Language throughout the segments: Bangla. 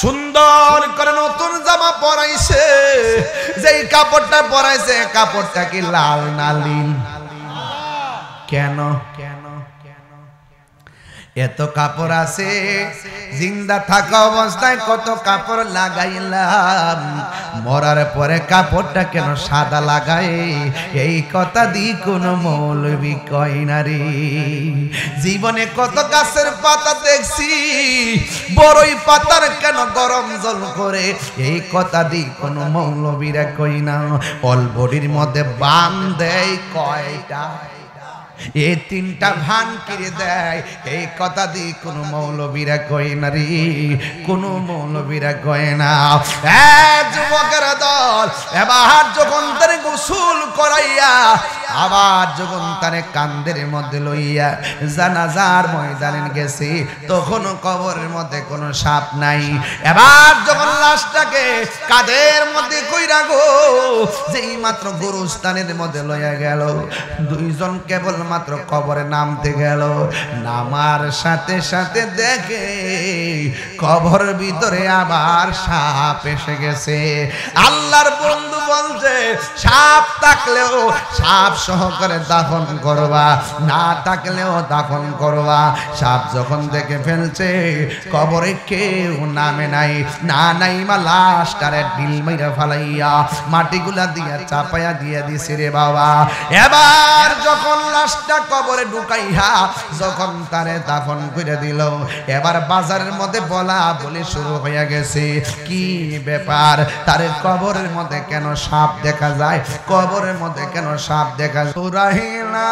সুন্দর করে নতুন জামা পরাইছে, যেই কাপড়টা পরাইছে কাপড়টা কি লাল না নীল? কেন? এত কাপড় আছে, জিন্দা থাকা অবস্থায় কত কাপড় লাগাইলাম, মরার পরে কাপড়টা কেন সাদা লাগাই? এই কথা দি কোন মৌলবি কয় না রে। জীবনে কত গাছের পাতা দেখছি, বড়ই পাতার কেন গরম জল করে? এই কথা দি কোন মৌলবীরা কই না। অলবডির মধ্যে বান দেয় কয়টা? এই তিনটা ভান কিরে দেয়, এই কথা দি কোন মৌলবীরা কয় না রে, কোন মৌলবীরা কয় না। যুবকের দল এবার যখন তারে গোসল করাইয়া, আবার যখন তারে কান্দের মধ্যে লইয়া জানাজার ময়দানে গেছে, তখন কবরের মধ্যে কোনো সাপ নাই। এবার যখন লাশটাকে কাঁধের মধ্যে কইরা গো, যেই মাত্র গোরস্থানের মধ্যে লইয়া গেল, দুইজন কেবল মাত্র কবরে নামতে গেল, নামার সাথে সাথে দেখে কবর ভিতরে আবার সাপ এসে গেছে। আল্লাহর বন্ধু বলছে, সাপ থাকলেও সাপ সহকারে দাফন করবা, না থাকলেও দাফন করবা। সাপ যখন দেখে ফেলছে কবরে কেউ নামে নাই, না নাই মা লাশটারে ঢিল মাইরা ফালাইয়া মাটিগুলা দিয়া চাপাইয়া দিয়ে দিছে রে বাবা। এবার যখন লাশটা কবরে ঢুকাইয়া যখন তারে দাফন করে দিল, এবার বাজারের মধ্যে বলা বলি শুরু হয়ে গেছে। কি ব্যাপার, তারে কবরের মধ্যে কেন সাপ দেখা যায়? কবরের মধ্যে কেন সাপ দেখা যায়? রাহিনা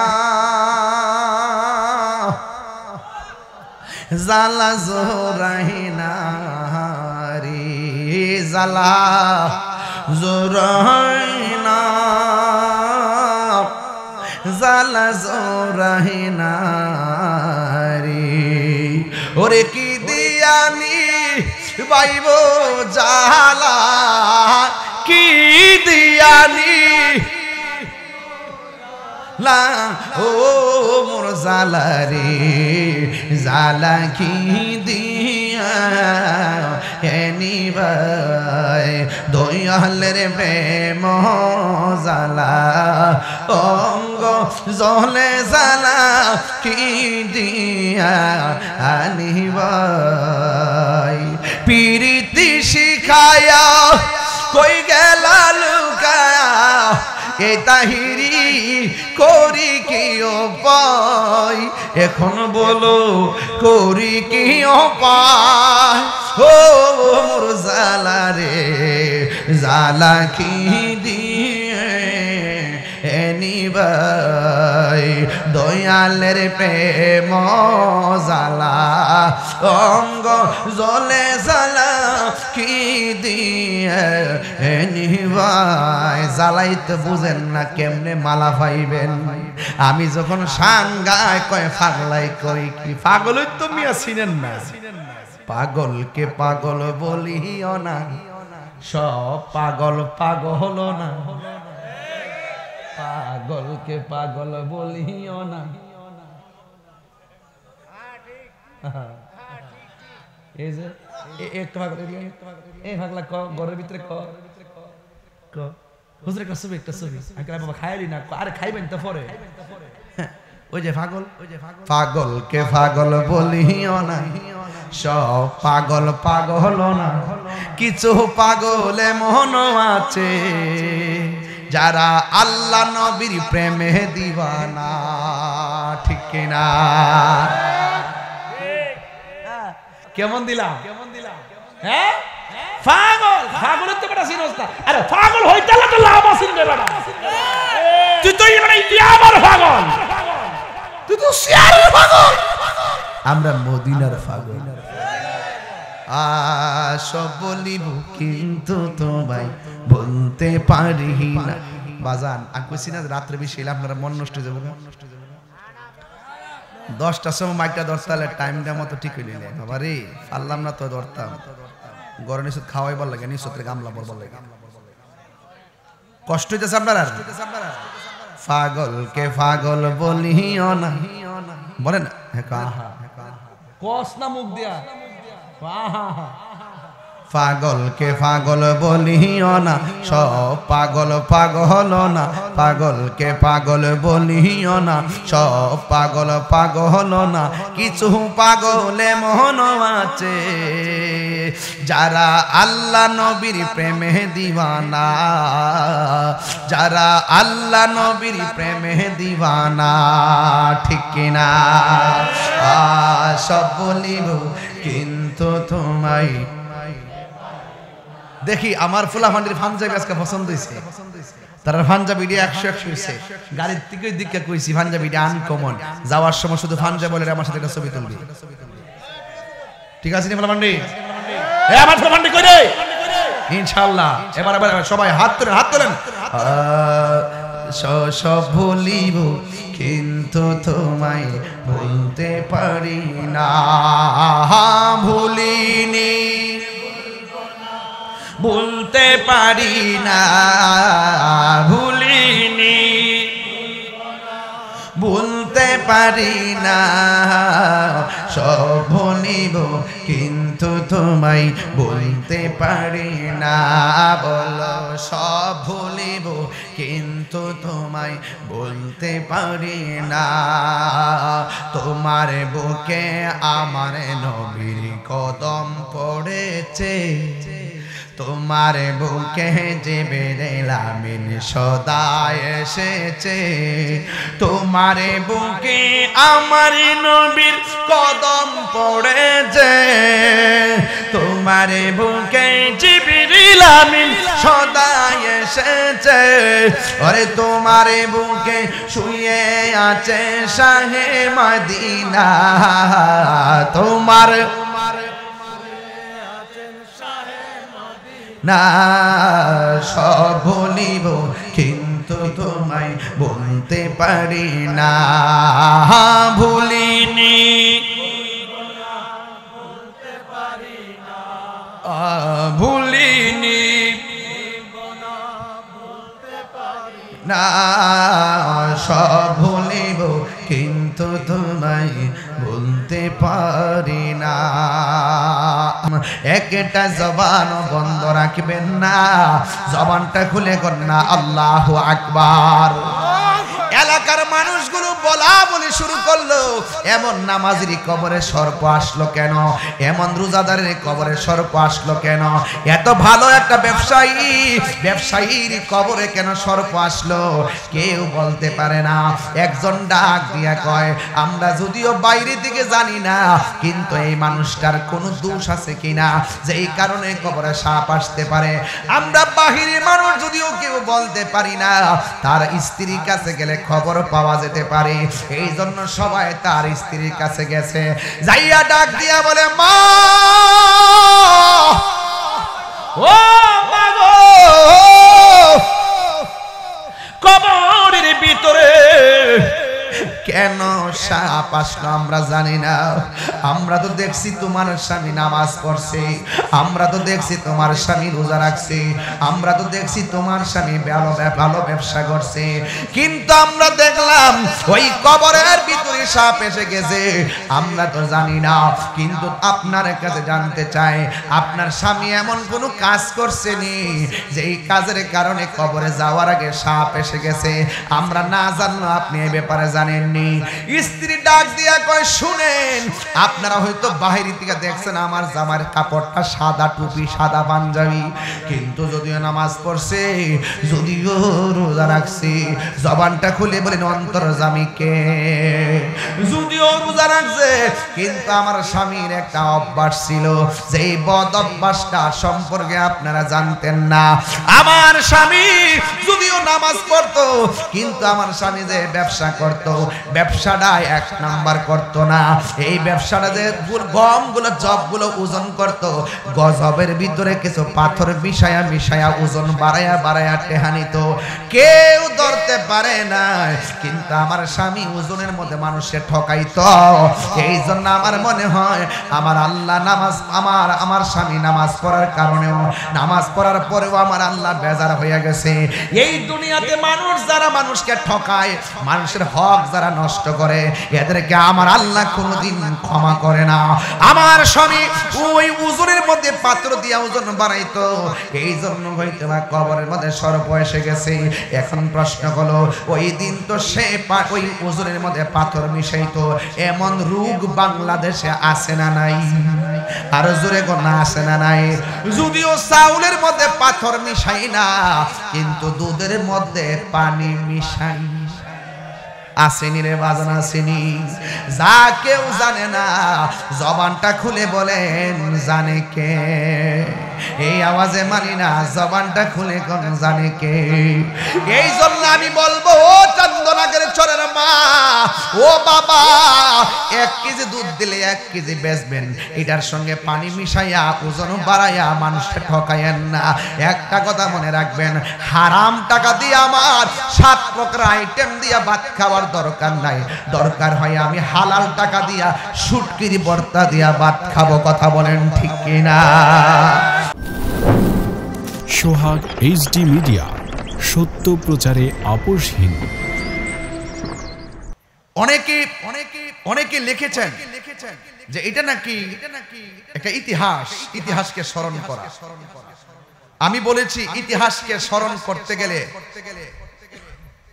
জালা জোরাহিনা রে জালা জোরাহিনা জালা জোরাহিনা রে। ওরে কি দিয়ানি বাইব জালা, কি দিয়ানি লা ও মোর জালা রে, জালা কি দিয়া এনি ভাই দয়ালের প্রেম জালা, অঙ্গ জলে জালা কি দিয়া আনি ভাই। পিরিতি শিখায়া কই গেলা লুকায়া, এ তাহিরি করি কি উপায়? এখন বলো করি কি উপায়? ও মোর জালা রে, জালা কি দিয়ে এনিবাই দয়ালের প্রেম জালা, অঙ্গ জলে জালা কি দিয়ে এনিবাই। জ্বালাইতে বুঝেন না কেমনে মালা পাইবেন। আমি যখন সাঙ্গায় কয় পাগলাই কই কি পাগলই তো মিয়া চিনেন না। পাগলকে পাগল বলিও না, সব পাগল পাগল না। পাগলকে পাগল বলিও না। এই যে একটু পাগল এই পাগলা ক ঘরের ভিতরে ক ক হুজুর একটা ছবি বাবা খাইলি না, আরে খাইবেন তো পরে। ওই যে পাগল, পাগলকে পাগল বলিও না, সব পাগল পাগল না। কিছু পাগলে মন আছে যারা আল্লাহ নবীর প্রেমে দিওয়ানা, ঠিক কিনা? কেমন দিলাম? হ্যাঁ পাগল, পাগলের তো বেটা চিনস না। আরে পাগল হইতে তো লাভ আছে রে বেটা। তুই তো মানে ইয়াবার পাগল, তুই তো শিয়ারের পাগল, আমরা মদিনার পাগল। সব বলিব কিন্তু তোমায় বলতে পারি না। বাজান আমি কইছি না রাত্রে বেশি এলে আপনারা মন নষ্ট হয়ে যাবে। 10টার সময় মাইকটা ধরতে টাইমটা মতো ঠিক হইলে বাবা রে, পারলাম না তো ধরতাম। গরম নিশ্চয় খাওয়াইবার লাগে, নিশ্চয় গামলা পড়বার লাগে, কষ্ট হইতেছে আপনারা। পাগলকে পাগল বলিও না, বলেন কস না মুখ দিয়া। পাগলকে পাগল বলিও না, সব পাগল পাগল না। পাগলকে পাগল বলিও না, সব পাগল পাগল না। কিছু পাগলে মন আছে যারা আল্লাহ নবীর প্রেমে দিওয়ানা, যারা আল্লাহ নবীর প্রেমে দিওয়ানা, ঠিক কিনা? সব বলিব কিন্তু তোমায়। দেখি আমার ফুলাফান্ডির পাঞ্জাবি আজকে পছন্দ হয়েছে, তার পাঞ্জাবিটি 100 হয়েছে। গাড়ির থেকে দিকে কইছি পাঞ্জাবিটি আনকমন, যাওয়ার সময় শুধু পাঞ্জাবি বলে আমার সাথে একটা ছবি তুলবি, ঠিক আছে নি ফুলাফান্ডি? আমার ফুলাফান্ডি কই রে? ইনশাআল্লাহ এবার সবাই হাত তোলেন, হাত তোলেন। সব ভুলিব কিন্তু তোমায় ভুলতে পারি না, ভুলিনি ভুলতে পারি না, ভুলিনি ভুলতে পারি না। সব ভুলিব কিন্তু তোমায় ভুলতে পারি না, বলো সব ভুলিব কিন্তু তোমায় বলতে পারি না। তোমার বুকে আমার নবীর কদম পড়েছে, তোমার বুকে জিবরিল আমিন সদা এসেছে। তোমার বুকে আমার নবীর কদম পড়েছে, তোমার বুকে জিবরিল আমিন সদা এসেছে। আরে তোমার বুকে শুয়ে আছে শাহে মদিনা, তোমার না সব ভুলিব কিন্তু তোমায় বলতে পারি না, ভুলিনি ভুলিনি না, সব ভুলিব কিন্তু তোমায় বলতে পারি না। একটা জবান বন্ধ রাখবেন না, জবানটা খুলে কন্যা আল্লাহু আকবার। এলাকার মানুষগুলো বলা বলি শুরু করলো, এমন নামাজের কবরে সর্প আসলো কেন? এমন রোজাদারের কবরে সর্প আসলো কেন? এত ভালো একটা ব্যবসায়ীর কবরে কেন সর্প আসলো? কেউ বলতে পারে না। একজন ডাক দিয়া কয়, আমরা যদিও বাইরে থেকে জানি না, কিন্তু এই মানুষটার কোনো দোষ আছে কিনা যে এই কারণে কবরে সাপ আসতে পারে। আমরা বাহিরে মানুষ যদিও কেউ বলতে পারি না, তার স্ত্রীর কাছে গেলে খবর পাওয়া যেতে পারে। এই জন্য সবাই তার স্ত্রীর কাছে গেছে, যাইয়া ডাক দিয়া বলে, মা ও মা গো, কবরের ভিতরে কেন সাপ আসলো আমরা জানি না। আমরা তো দেখছি তোমার স্বামী নামাজ পড়ছে, আমরা তো দেখছি তোমার স্বামী রোজা রাখছে, আমরা তো দেখছি তোমার স্বামী ভালো ব্যবসা করছে, কিন্তু আমরা দেখলাম ওই কবরের ভিতরে সাপ এসে গেছে। আমরা তো জানি না, কিন্তু আপনার কাছে জানতে চাই, আপনার স্বামী এমন কোনো কাজ করছে নি যে এই কাজের কারণে কবরে যাওয়ার আগে সাপ এসে গেছে? আমরা না জানলো আপনি এই ব্যাপারে জানেননি। স্ত্রী ডাক দিয়া কয়, শুনেন, আপনারা হয়তো বাহির থেকে দেখছেন আমার জামার কাপড়টা সাদা, টুপি সাদা, পাঞ্জাবি, কিন্তু যদিও নামাজ পড়ছে, যদিও রোজা রাখছে, জবানটা খুলে বলেন অন্তর্জামীকে, যদিও রোজা রাখছে, কিন্তু আমার স্বামীর একটা অভ্যাস ছিল, যেই বদ অভ্যাসটা সম্পর্কে আপনারা জানতেন না। আমার স্বামী যদিও নামাজ পড়তো, কিন্তু আমার স্বামী যে ব্যবসা করতো, ব্যবসাটা এক নাম্বার করতো না। এই ব্যবসাটা যে গমগুলো জবগুলো ওজন করতো, গজবের ভিতরে কিছু পাথর মিশায়া ওজন বাড়ায়া টেহা নিত, কেউ ধরতে পারে না। কিন্তু আমার স্বামী ওজনের মধ্যে মানুষকে ঠকাইতো। এই জন্য আমার মনে হয় আমার আল্লাহ নামাজ, আমার স্বামী নামাজ পড়ার কারণেও, নামাজ পড়ার পরেও আমার আল্লাহ বেজার হয়ে গেছে। এই দুনিয়াতে মানুষ যারা মানুষকে ঠকায়, মানুষের হক যারা নষ্ট করে, এদেরকে আমার আল্লাহ কোনোদিন ক্ষমা করে না। আমার স্বামী ওই ওজনের মধ্যে পাত্র দিয়া ওজন বানাইতো, এই জন্য হয়তো বা কবরের মধ্যে সর্প এসে গেছে। এখন প্রশ্ন হলো, ওই দিন তো সে ওই ওজনের মধ্যে পাথর মিশাইতো, এমন রোগ বাংলাদেশে আছে না নাই? আর জোরে গোনা আছে না নাই? যদিও চাউলের মধ্যে পাথর মিশাই না, কিন্তু দুধের মধ্যে পানি মিশাই। আসেনি রে বাজান, আসেনি? যা কেউ জানে না, জবানটা খুলে বলেন জানে কে? এই আওয়াজে মানি না, জবানটা খুলে কোন জানে কে? এই জন্য আমি বলবো, ও চন্দনাগের চরের মা, ও বাবা, 1 কেজি দুধ দিলে 1 কেজি বেচবেন, এটার সঙ্গে পানি মিশাইয়া ওজন বাড়াইয়া মানুষকে ঠকাইয়েন না। একটা কথা মনে রাখবেন, হারাম টাকা দিয়ে আমার 7 প্রকার আইটেম দিয়া ভাত খাওয়ার দরকার নাই। দরকার হয় আমি হালাল টাকা দিয়া শুটকির ভর্তা দিয়া ভাত খাবো। কথা বলেন ঠিক কিনা? সোহাগ এইচডি মিডিয়া, সত্য প্রচারে আপোষহীন। অনেকে লিখেছেন যে এটা নাকি একটা ইতিহাসকে স্মরণ করা। আমি বলেছি, ইতিহাসকে স্মরণ করতে গেলে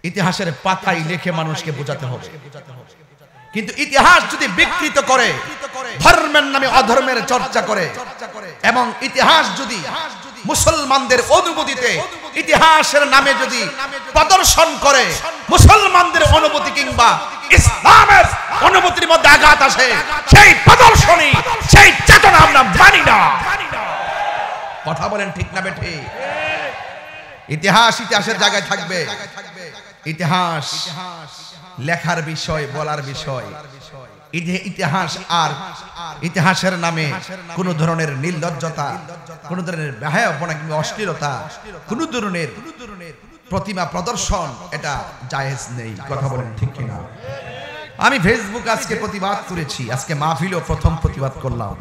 ইতিহাসের পাতায় লিখে মানুষকে বোঝাতে হবে। কিন্তু ইতিহাস যদি বিকৃত করে, ধর্মের নামে অধর্মের চর্চা করে, এবং ইতিহাস যদি মুসলমানদের অনুভূতিতে ইতিহাসের নামে যদি প্রদর্শন করে, মুসলমানদের অনুভূতি কিংবা ইসলামের অনুভূতির মধ্যে আঘাত আসে, সেই প্রদর্শনী, সেই চেতনা আমরা মানি না। কথা বলেন ঠিক না বেঠি? ইতিহাস ইতিহাসের জায়গায় থাকবে। ইতিহাস লেখার বিষয়, বলার বিষয়। ইতিহাস আর ইতিহাসের নামে কোন ধরনের নির্লজ্জতা, কোন ধরনের বেহায়াপনা কিংবা অশ্লীলতা, কোন ধরনের প্রতিমা প্রদর্শন, এটা জায়েজ নেই। কথা বলেন ঠিক কিনা? আমি ফেসবুক আজকে প্রতিবাদ করেছি, আজকে মাহফিলও প্রথম প্রতিবাদ করলাম,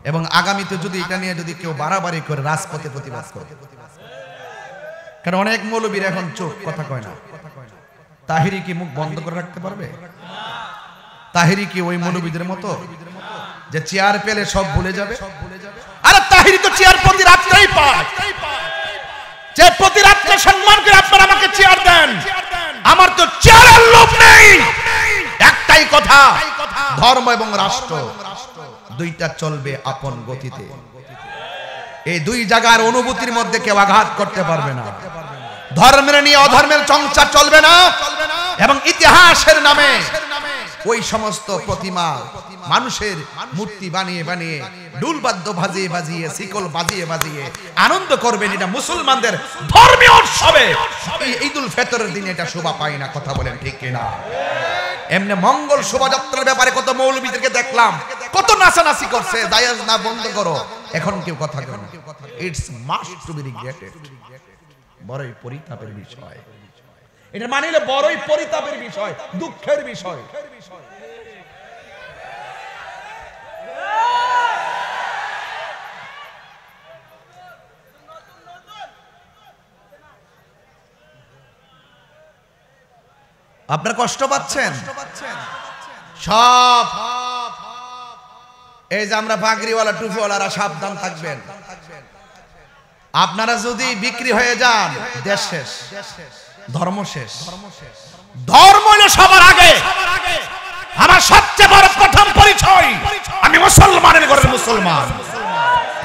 এবং আগামীতে যদি এটা নিয়ে যদি কেউ বাড়াবাড়ি করে রাজপথে প্রতিবাদ করে, কারণ অনেক মৌলবীর এখন চোখ, কথা কয় না। তাহিরি কি মুখ বন্ধ করে রাখতে পারবে? তাহিরি কি ওই মৌলবীদের মতো যে চেয়ার পেলে সব ভুলে যাবে? আরে তাহিরি তো চেয়ার প্রতি রাত্রেই পায়, যে প্রতি রাত্রে সম্মান করে আপনারা আমাকে চেয়ার দেন। আমার তো চেয়ারের লোভ নেই। একটাই কথা, ধর্ম এবং রাষ্ট্র দুইটা চলবে আপন গতিতে। এই দুই জায়গার অনুভূতির মধ্যে কেউ আঘাত করতে পারবে না। ধর্মের নিয়ে অধর্মের চর্চা চলবে না, এবং ইতিহাসের নামে ওই সমস্ত প্রতিমা, মানুষের মূর্তি বানিয়ে বানিয়ে, ডুলবাদ্য বাজিয়ে বাজিয়ে, শিকল বাজিয়ে বাজিয়ে আনন্দ করবেন, এটা মুসলমানদের ধর্মীয় উৎসবে ঈদুল ফিতরের দিনে এটা শোভা পায় না। কথা বলেন ঠিক কিনা? এমনি মঙ্গল শোভাযাত্রার ব্যাপারে কত মৌলবীদেরকে দেখলাম, কত নাচানাচি করছে, জায়েজ না, বন্ধ করো। এখন কেউ কথা বলে না। It's must to be regretted. বড়ই পরিতাপের বিষয়। এটা মানিলে বড়ই পরিতাপের বিষয়, দুঃখের বিষয়। আপনারা কষ্ট পাচ্ছেন সব। এই যে আমরা পাগড়িওয়ালা টুপিওয়ালারা সাবধান থাকবেন। আপনারা যদি বিক্রি হয়ে যান, দেশ শেষ, ধর্ম শেষ। ধর্ম হলো সবার আগে। আমার সবচেয়ে বড় প্রথম পরিচয়, আমি মুসলমানের ঘরের মুসলমান।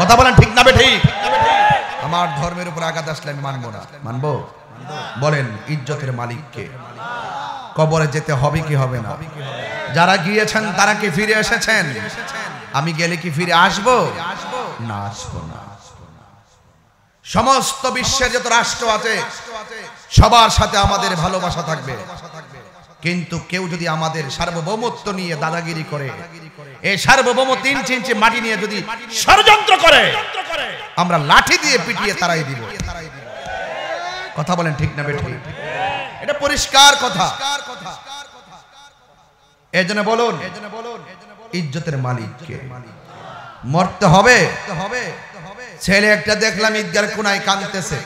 কথা বলেন ঠিক না বেঠিক? আমার ধর্মের উপর আঘাত আসলে আমি মানবো না। মানবো? বলেন, ইজ্জতের মালিককে। কবরে যেতে হবে কি হবে না? যারা গিয়েছেন তারা কি ফিরে এসেছেন? আমি গেলে কি ফিরে আসবো? না, আসবো না। সমস্ত বিশ্বের যত রাষ্ট্র আছে সবার সাথে আমাদের ভালোবাসা থাকবে, কিন্তু কেউ যদি আমাদের সার্বভৌমত্ব নিয়ে দাদাগিরি করে, এই সার্বভৌমত্ব 3 ইঞ্চি মাটি নিয়ে যদি ষড়যন্ত্র করে, আমরা লাঠি দিয়ে পিটিয়ে তারাই দিব। কথা বলেন ঠিক না বেঠিক? এটা পরিষ্কার কথা। এজন্য বলুন, ইজ্জতের মালিককে। মরতে হবে। ছেলে একটা দেখলাম ঈদগার কোনায় কাঁদতেছে,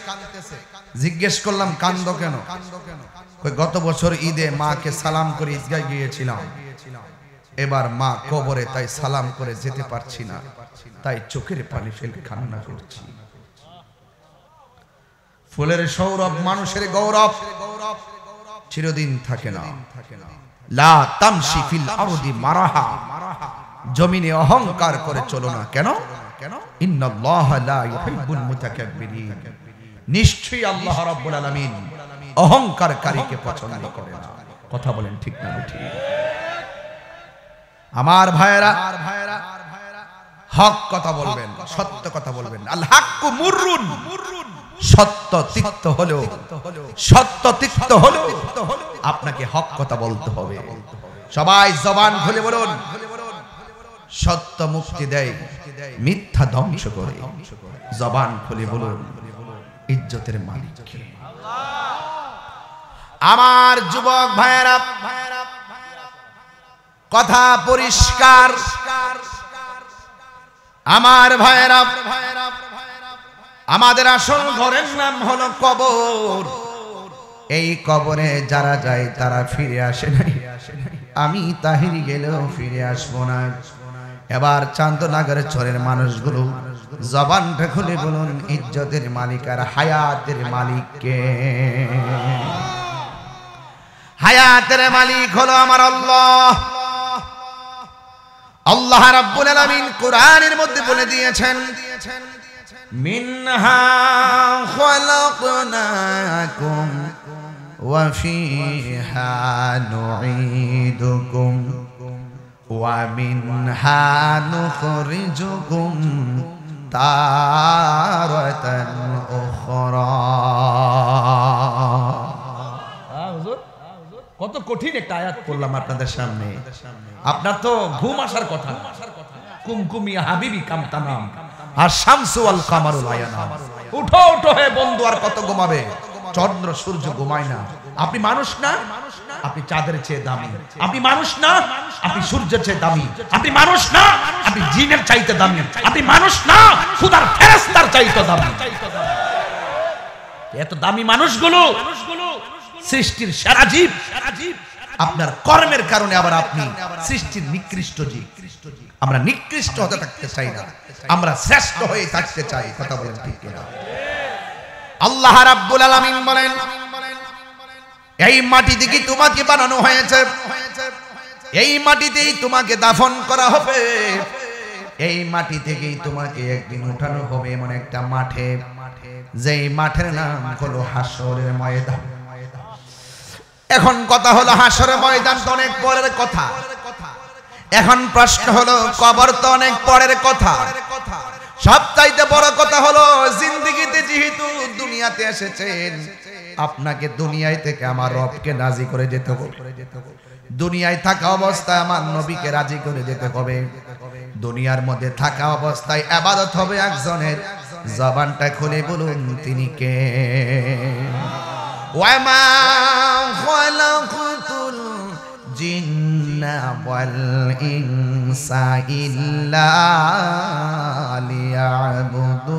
জিজ্ঞেস করলাম কান্দো কেন? গত বছর ঈদে মাকে সালাম করে ঈদগায় গিয়েছিলাম, এবার মা কবরে, তাই সালাম করে যেতে পারছি না। তাই চোখের পানি ফেলে কান্না করছি। ফুলের সৌরভ মানুষের গৌরব চিরদিন থাকে না। লা তামশি ফিল আরদি মারাহা, জমিনে অহংকার করে চলো না। কেন? ইন্নাল্লাহা লা ইউহিব্বুল মুতাকাব্বিরিন, নিশ্চয়ই আল্লাহ রাব্বুল আলামিন অহংকারকারীকে পছন্দ করে না। কথা বলেন ঠিক না ঠিক? আমার ভাইয়েরা, হক কথা বলবেন, সত্য কথা বলবেন। আল হাক্কু মুররুন, সত্য তিক্ত হলো, সত্য তিক্ত হলো, আপনাকে হক কথা বলতে হবে। সবাই জবান খুলে বলুন, সত্য মুক্তি দেয়, মিথ্যা ধ্বংস করে। জবান খুলে বলুন, ইজ্জতের মালিক কে? আমার যুবক ভাইয়েরা, কথা পরিষ্কার। আমার ভাইয়েরা, আমাদের আসল ঘরের নাম হলো কবর। এই কবরে যারা যায় তারা ফিরে আসে নাই। আমি তাহিরি গেলেও ফিরে আসবো না। এবার চান্দনাগর চরের মানুষগুলো জবানটা খুলে বলুন, ইজ্জতের মালিক আর হায়াতের মালিক কে? হায়াতের মালিক হলো আমার আল্লাহ। আল্লাহ রাব্বুল আলামিন কোরআনের মধ্যে বলে দিয়েছেন, মিনহা খালাকনাকুম ওয়া ফিহা নুঈদুকুম ওয়া মিনহা নুখরিজুকুম তারাতান উখরা। কত কঠিন একটা আয়াত পড়লাম আপনাদের সামনে। আপনার তো ঘুম আসার কথা। কুমকুমি হাবিবি কামতানাম আর শামসু আল কামারুল আয়ানাম। উঠো উঠো হে বন্ধু, আর কত ঘুমাবে? চন্দ্র সূর্য ঘুমায় না। আপনি মানুষ না? আপনি চাঁদের চেয়ে দামি। আপনি মানুষ না? আপনি সূর্যের চেয়ে দামি। আপনি মানুষ না? আপনি জিনের চাইতে দামি। আপনি মানুষ না? খোদার ফেরেশতার চাইতে দামি। এত দামি মানুষগুলো সৃষ্টির সেরা জীব, আপনার কর্মের কারণে আবার আপনি সৃষ্টির নিকৃষ্ট জীব। আমরা নিকৃষ্ট হতে থাকতে চাই না, আমরা শ্রেষ্ঠ হয়ে থাকতে চাই। কথা বলেন ঠিক কিনা? আল্লাহ রাব্বুল আলামিন বলেন, এই মাটি থেকে তোমাকে বানানো হয়েছে, এই মাটিতেই তোমাকে দাফন করা হবে, এই মাটি থেকেই তোমাকে একদিন উঠানো হবে এমন একটা মাঠে, যেই মাঠের নাম হলো হাসরের ময়দান। এখন কথা হলো, হাসরের ময়দান তো অনেক পরের কথা। এখন প্রশ্ন হলো, কবর তো অনেক পরের কথা। সবচাইতে বড় কথা হলো, জিন্দেগিতে যেহেতু দুনিয়াতে এসেছেন, আপনাকে দুনিয়ায় থেকে আমার রবকে রাজি করে যেতে হবে। দুনিয়ায় থাকা অবস্থায় আমার নবীকে রাজি করে যেতে হবে। দুনিয়ার মধ্যে থাকা অবস্থায় ইবাদত হবে একজনের। জবানটা খুলে বলুন, তিনি কে? ওয়ামা খালাকতুল জিন্না ওয়াল ইনসা ইল্লা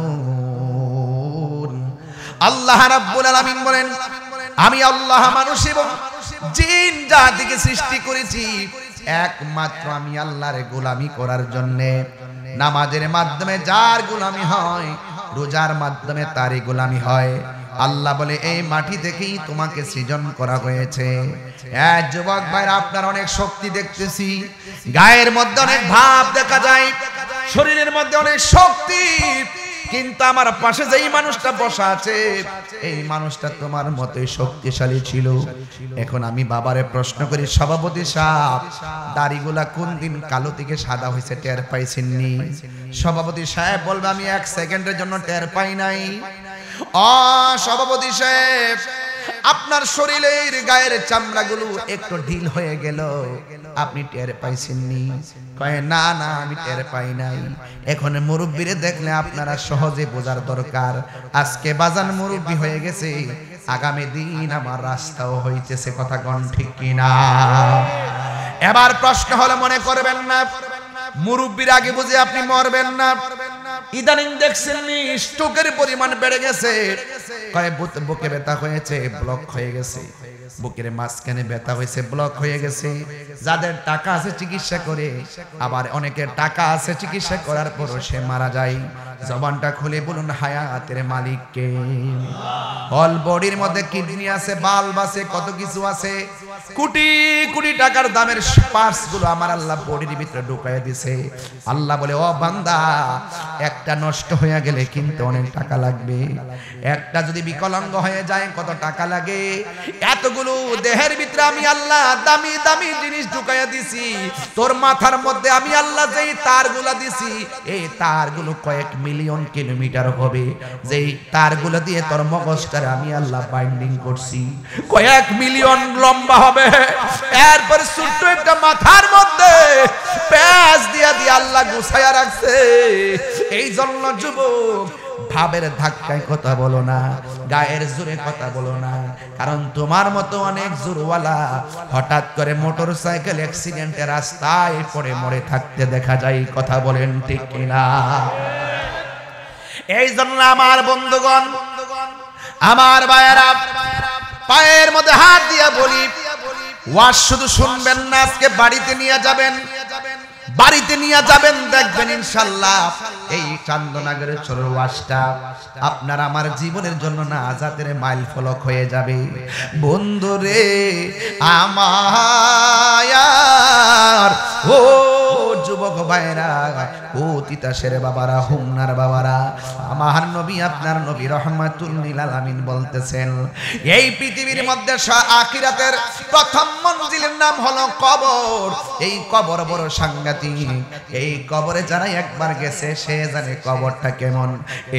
লিয়াবুদুন। আল্লাহ রাব্বুল আলামিন বলেন, আমি আল্লাহ মানুষ এবং জিন জাতিকে সৃষ্টি করেছি একমাত্র আমি আল্লাহর গোলামি করার জন্য। নামাজের মাধ্যমে যার গোলামি হয়, রোজার মাধ্যমে তারই গোলামি হয়। আল্লাহ বলে, এই মাটি থেকেই তোমাকে সৃজন করা হয়েছে। যুবক ভাইরা, আপনার অনেক শক্তি দেখতেছি, গায়ের মধ্যে অনেক ভাব দেখা যায়, শরীরের মধ্যে অনেক শক্তি, কিন্তু আমার পাশে যেই মানুষটা বসা আছে, এই মানুষটা তোমার মতোই শক্তিশালী ছিল। এখন আমি বাবারে প্রশ্ন করি, সভাপতি সাহেব, দাড়িগুলা কোন দিন কালো থেকে সাদা হয়েছে টের পাইছেননি? সভাপতি সাহেব বলবে, আমি 1 সেকেন্ডের জন্য টের পাই নাই। সভাপতি সাহেব, আপনার শরীরের গায়ের চামড়াগুলো একটু ঢিল হয়ে গেল, আপনি টের পাইছেননি? কয়, না না, আমি টের পাই নাই। এখন মুরব্বিরে দেখলে আপনারা সহজে বোঝার দরকার, আজকে বাজান মুরব্বি হয়ে গেছে, আগামী দিন আমার রাস্তাও হইতেছে। কথা কোন ঠিক কিনা? এবার প্রশ্ন হলো, মনে করবেন না মুরব্বির আগে বুঝে আপনি মরবেন না? ইদানিং দেখছেন নি স্ট্রোকের পরিমাণ বেড়ে গেছে, কয় বুকে ব্যথা হয়েছে, ব্লক হয়ে গেছে, বুকের মাঝখানে ব্যথা হয়েছে, ব্লক হয়ে গেছে। যাদের টাকা আছে চিকিৎসা করে, আবার অনেকের টাকা আছে চিকিৎসা করার পরও সে মারা যায়। জবানটা খুলে বলুন হায়াতের মালিক কে? অল বডির মধ্যে কিডনি আছে, বাল্ব আছে, কত কিছু আছে, কোটি কোটি টাকার দামের পার্টস গুলো আমার আল্লাহ বডির ভিতরে ঢুকাইয়া দিয়েছে। আল্লাহ বলে, ও বান্দা, একটা নষ্ট হয়ে গেলে কিন্তু অনেক টাকা লাগবে, একটা যদি বিকলাঙ্গ হয়ে যায় কত টাকা লাগে। এতগুলো দেহের ভিতরে আমি আল্লাহ দামি দামি জিনিস ঢুকাইয়া দিছি, তোর মাথার মধ্যে আমি আল্লাহ যেই তারগুলো দিছি, এই তারগুলো কয়েক মিলিয়ন কিলোমিটার হবে, যেই তারগুলো দিয়ে তোর মগজটারে আমি আল্লাহ বাইন্ডিং করছি, কয়েক মিলিয়ন লম্বা হবে। এরপর ছোট্ট একটা মাথার মধ্যে প্যাঁচ দিয়া দিয়ে আল্লাহ গুছাইয়া রাখছে। এই জন্য যুবক, ভাবের ধাক্কায় কথা বলো না, গায়ের জোরে কথা বলো না, কারণ তোমার মতো অনেক জোরওয়ালা হঠাৎ করে মোটর সাইকেল অ্যাক্সিডেন্টে রাস্তায় পড়ে মরে থাকতে দেখা যায়। কথা বলেন ঠিক কিনা? এই জন্য আমার বন্ধুগণ, আমার ভাইয়েরা, পায়ের মধ্যে হাত দিয়া বলি, ওয়াজ শুধু শুনবেন না, আজকে বাড়িতে নিয়ে যাবেন, বাড়িতে নিয়ে যাবেন, দেখবেন ইনশাআল্লাহ এই চান্দনাগরের ছোট ওয়াজটা আপনার আমার জীবনের জন্য নাজাতের মাইল ফলক হয়ে যাবে। বন্ধুরে আমার, ও যুবক ভাইরা, ও তিতাসের বাবারা, হুমনার বাবারা, আমার নবী আপনার নবী রহমাতুল লিল আলামিন বলতেছেন, এই পৃথিবীর মধ্যে আখিরাতের প্রথম মঞ্জিলের নাম হলো কবর। এই কবর বড় সাংঘাতিক। এই কবরে যারা একবার গেছে সে জানে কবরটা কেমন।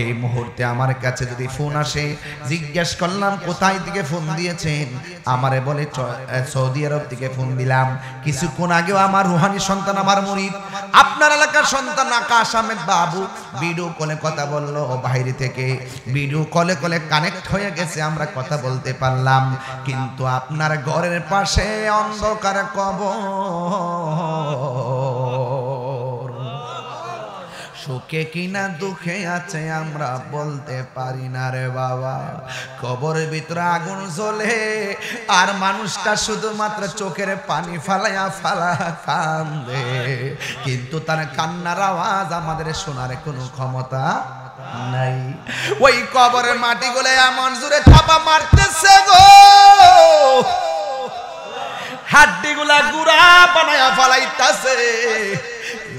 এই মুহূর্তে আমার কাছে যদি ফোন আসে, জিজ্ঞেস করলাম কোথায় থেকে ফোন দিয়েছেন, আমারে বলে সৌদি আরব থেকে ফোন দিলাম। কিছুক্ষণ আগেও আমার রুহানি সন্তান, আমার মুরিদ, আপনার এলাকার সন্তান আকাশ আহমেদ বাবু ভিডিও কলে কথা বললো বাইরে থেকে, ভিডিও কলে কানেক্ট হয়ে গেছে, আমরা কথা বলতে পারলাম। কিন্তু আপনার ঘরের পাশে অন্ধকার কবর, সুখে কিনা দুঃখে আছে আমরা বলতে পারি না রে বাবা। কবরের ভিতরে আগুন জ্বলে আর মানুষটা শুধুমাত্র চোখের পানি ফালাইয়া কান্দে, কিন্তু তার কান্নার আওয়াজ আমাদের শোনার কোনো ক্ষমতা নাই। ওই কবরের মাটিগুলো এমন জোরে চাপা মারতেছে গো, হাড্ডিগুলা গুড়া বানায়া ফালাইতাছে,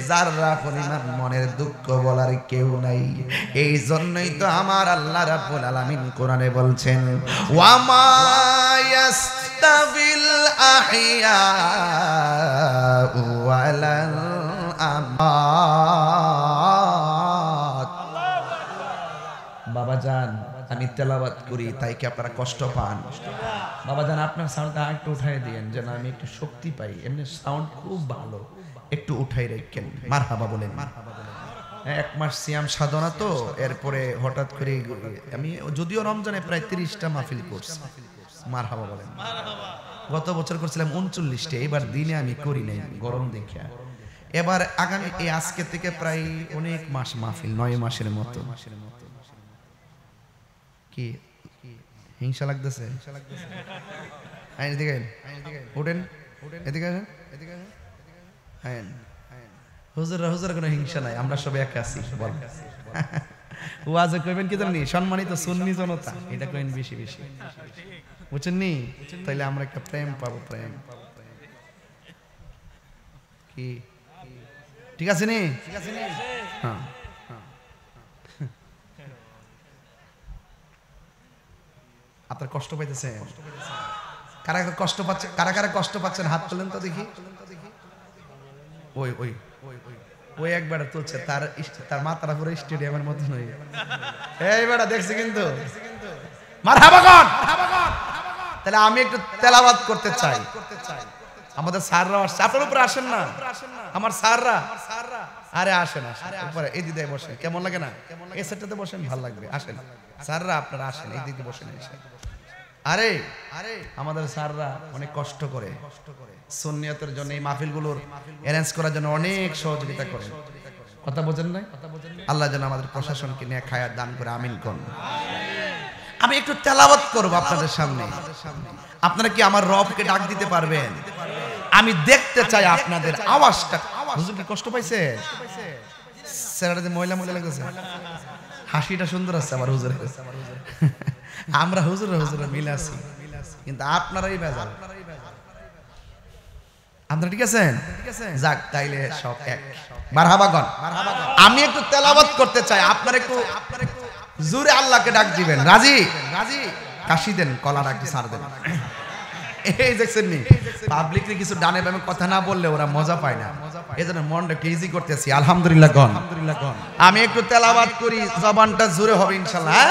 যারা পরিমাণ মনের দুঃখ বলার কেউ নাই। এই জন্যই তো আমার আল্লাহ রাব্বুল আলামিন কোরআনে বলছেন, ওয়া মা ইয়াস্তাবিল আহইয়া ওয়ালাল আমাত। বাবাজান, আমি তেলাওয়াত করি তাই কি আপনারা কষ্ট পান? বাবাজান, আপনার সাউন্ডটা একটু উঠাই দিয়েন যেন আমি একটু শক্তি পাই। এমনি সাউন্ড খুব ভালো, একটু উঠাই রাখেন। মারহাবা বলেন। এক মাস সিয়াম সাধনা তো, এরপরে হঠাৎ করে আমি যদিও রমজানে প্রায় 30টা মাহফিল করছি। মারহাবা বলেন। গত বছর করছিলাম 39টা, এবার দিনে আমি করি নাই গরম দেখে। এবার আগামী এই আজকে থেকে প্রায় অনেক মাস মাহফিল, 9 মাসের মতো। কি হিংসা লাগতেছে? এদিকে উঠেন, এদিকে আসেন, এদিকে আসেন। হ্যাঁ, হুজুর কোনো হিংসা নাই, আমরা সবাই একা আছি। বল, ওয়াজে কইবেন কি জানি, সম্মানিত সুন্নি জনতা, এটা কইবেন বেশি বেশি, বুঝছেন নি? তাইলে আমরা একটা প্রেম পাবো, প্রেম। কি ঠিক আছে নি? হ্যাঁ, আপনার কষ্ট পাইতেছে? কারা কষ্ট পাচ্ছে? কারা কারা কষ্ট পাচ্ছেন হাত তোলেন তো দেখি। ওই ওই ওই একবার তুলছে, তার মাথাটা পুরো স্টেডিয়ামের মতো নয়। এই বেটা দেখছি কিন্তু। মারহাবা কোন? তাহলে আমি একটু তেলাওয়াত করতে চাই। আমাদের স্যাররা আসছে, আপনার উপরে আসেন না আমার স্যাররা? আরে আসেন, আসেন উপরে, এই দিকে বসেন। কেমন লাগে না? এই সেটটাতে বসেন, ভালো লাগবে। আসেন স্যাররা, আপনারা আসেন, এই দিকে বসেন। আরে আমাদের স্যাররা অনেক কষ্ট করে সুন্নিয়তের জন্য, এই মাহফিলগুলোর অ্যারেঞ্জ করার জন্য অনেক সহযোগিতা করে। কথা বোঝেন নাই? আল্লাহ যেন আমাদের প্রশাসনকে নিয়ে খায়াত দান করে, আমিন কোন। আমি একটু তেলাওয়াত করব আপনাদের সামনে। আপনারা কি আমার রবকে ডাক দিতে পারবেন? আমি দেখতে চাই আপনাদের আওয়াজটা। হুজুর কি কষ্ট পাইছে? স্যারদের মহিলা মহিলা লাগতেছে, হাসিটা সুন্দর আছে আমার হুজুরের। আমরা হুজুর মিলে আছি, কিন্তু আপনারাই বেজাল। আপনারা ঠিক আছেন? যাক, তাইলে সব এক। মারহাবাগন। আমি একটু তেলাওয়াত করতে চাই, আপনারা একটু জোরে আল্লাহকে ডাক দিবেন। রাজি? কাশি দেন, কলাটা একটু ছাড় দেন। এই দেখছেন নি, পাবলিকলি কিছু ডানে বামে কথা না বললে ওরা মজা পায় না, এজন্য মনটা একটু ইজি করতেছি। আলহামদুলিল্লাহ গন। আমি একটু তেলাওয়াত করি, জবানটা জোরে হবে ইনশাআল্লাহ।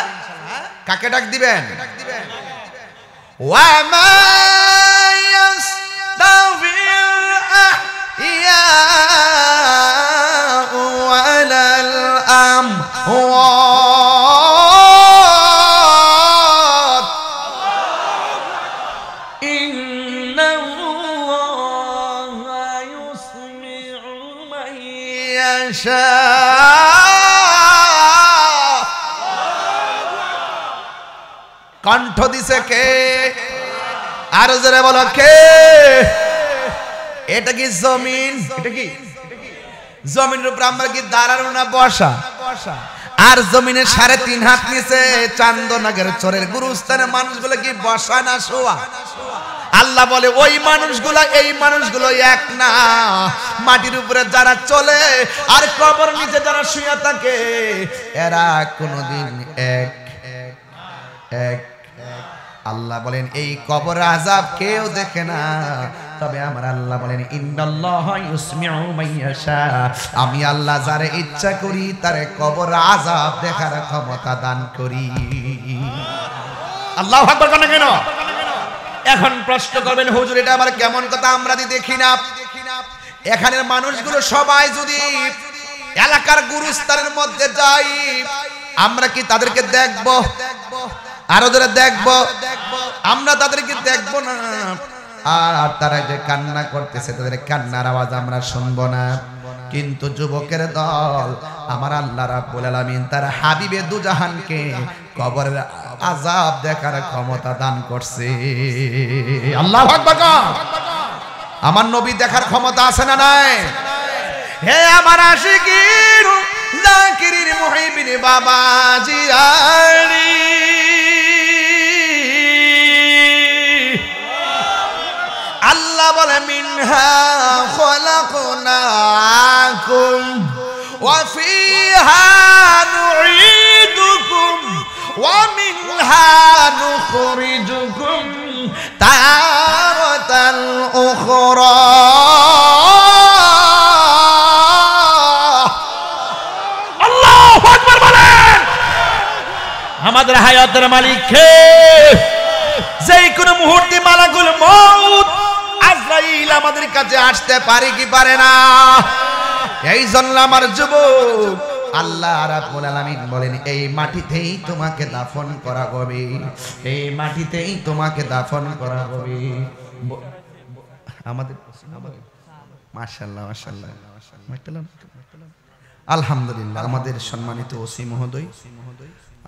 কাকে ডাক দিবেন? ওয়া মা ইয়াস্তাবিল আহইয়া ওয়ালাল আমওয়াত ইন্নাল্লাহা ইউসমিউ মান ইয়াশা। কণ্ঠ দিছে কে? আরো জোরে বলো কে? এটা কি জমিন? এটা কি জমিনের উপর আমরা কি দাঁড়ানো না বসা? আর জমিনের 3.5 হাত নিচে চান্দনাগের চরের গুরুস্থানে মানুষগুলো কি বসা না শোয়া? আল্লাহ বলে ওই মানুষগুলো এই মানুষগুলো এক না। মাটির উপরে যারা চলে আর কবর নিচে যারা শুয়ে থাকে এরা কোনোদিন এক। আল্লাহ বলেন এই কবর আযাব কেউ দেখে না, তবে আমার আল্লাহ বলেন ইন্নাল্লাহা ইউসমিউ মান ইয়াশা। আমি আল্লাহ যারে ইচ্ছা করি তারে কবর আযাব দেখার ক্ষমতা দান করি। আল্লাহু আকবার কেন কেন? এখন প্রশ্ন করবেন হুজুর এটা আবার কেমন কথা? আমরা দেখি না এখানের মানুষগুলো সবাই যদি এলাকার গুরুস্থানের মধ্যে যাই আমরা কি তাদেরকে দেখব? আরো যারা দেখব, আমরা তাদেরকে দেখব না। আর তারা যে কান্না করতেছে তাদের কান্নার আওয়াজ আমরা শুনবো না। কিন্তু যুবকের দল আমার আল্লাহ রাব্বুল আলামিন তার হাবিবে দুজাহানকে কবরের আযাব দেখার ক্ষমতা দান করছে। আল্লাহু আকবার। আমার নবী দেখার ক্ষমতা আছে না নাই? হে আমার আশিকিন জাকিরিন মুহিবিন বাবা জিয়ারি, আল্লাহ বলে মিনহা খলাকনাকুম ওয়া ফিহা নুঈদুকুম ওয়া মিনহা নুখরিজুকুম তারাতাল উখরা। আল্লাহু আকবার বলেন। আমাদের হায়াতের মালিক কে? যেই কোন মুহূর্তে মালাকুল মউত আজরাইল আমাদের কাছে আসতে পারে কি পারে না? এই জন্য আমার যুবক আল্লাহ রাব্বুল আলামিন বলেন এই মাটিতেই তোমাকে দাফন করা হবে, এই মাটিতেই তোমাকে দাফন করা হবে। আমাদের মাশাআল্লাহ মাশাআল্লাহ আলহামদুলিল্লাহ। আমাদের সম্মানিত ওসি মহোদয়,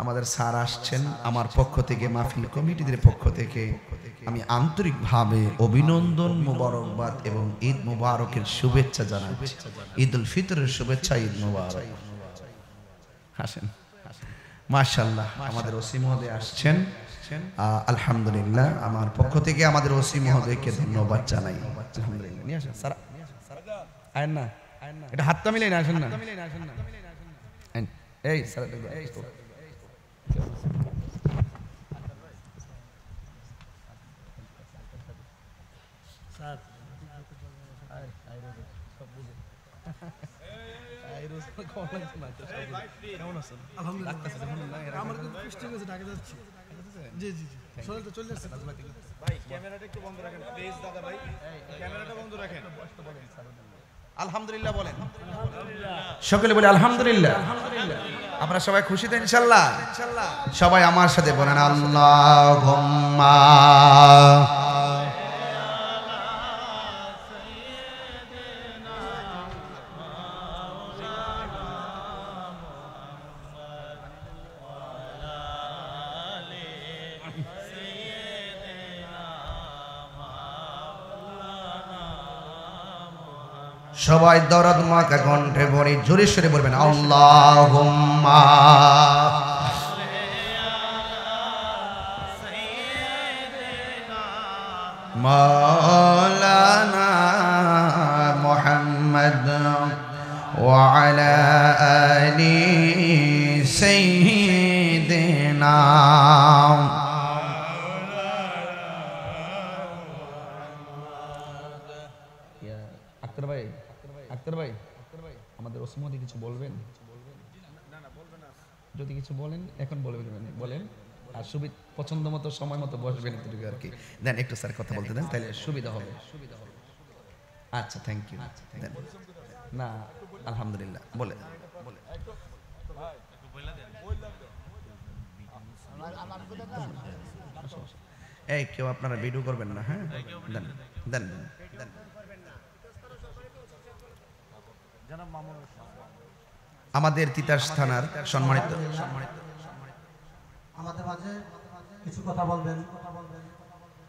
আমাদের স্যার আসছেন। আমার পক্ষ থেকে মাহফিল কমিটিদের পক্ষ থেকে আমি আন্তরিকভাবে অভিনন্দন, মোবারকবাদ এবং ঈদ মোবারকের শুভেচ্ছা জানাচ্ছি। ঈদ উল ফিতরের শুভেচ্ছা, ঈদ মোবারক। হাসেন মাশাআল্লাহ। আমাদের ওসি মহোদয় আসছেন, আলহামদুলিল্লাহ। আমার পক্ষ থেকে আমাদের ওসি মহোদয়কে ধন্যবাদ জানাই। আলহামদুলিল্লাহ। নিয়ে আসেন স্যার, আয়েন না, এটা হাতটা মিলাই না, আসেন না। এই স্যার আলহামদুলিল্লাহ বলেন, সকলে বলে আলহামদুলিল্লাহ। আপনারা সবাই খুশি তো ইনশাআল্লাহ? সবাই আমার সাথে বলেন আল্লাহুম্মা সবাই দরদ মাখা কণ্ঠে পড়ে জোরে সোরে বলবেন আল্লাহুম্মা মাওলানা মুহাম্মদ ওয়া আলা আলি সাইয়্যিদিনা আক্তার ভাই আমাদের ওসমানী কিছু বলবেন? যদি কিছু বলেন এখন বলবেন, বলেন। আর সুবিধা পছন্দ মতো সময় মতো বসবেন একটু আর কি। দেন একটু স্যার কথা বলতে দেন, তাহলে সুবিধা হবে। আচ্ছা, থ্যাংক ইউ। না আলহামদুলিল্লাহ, বলে এই কেউ আপনারা ভিডিও করবেন না, হ্যাঁ? দেন দেন দেন। আমাদের তিতাস থানার সম্মানিত আমাদের মাঝে কিছু কথা বলবেন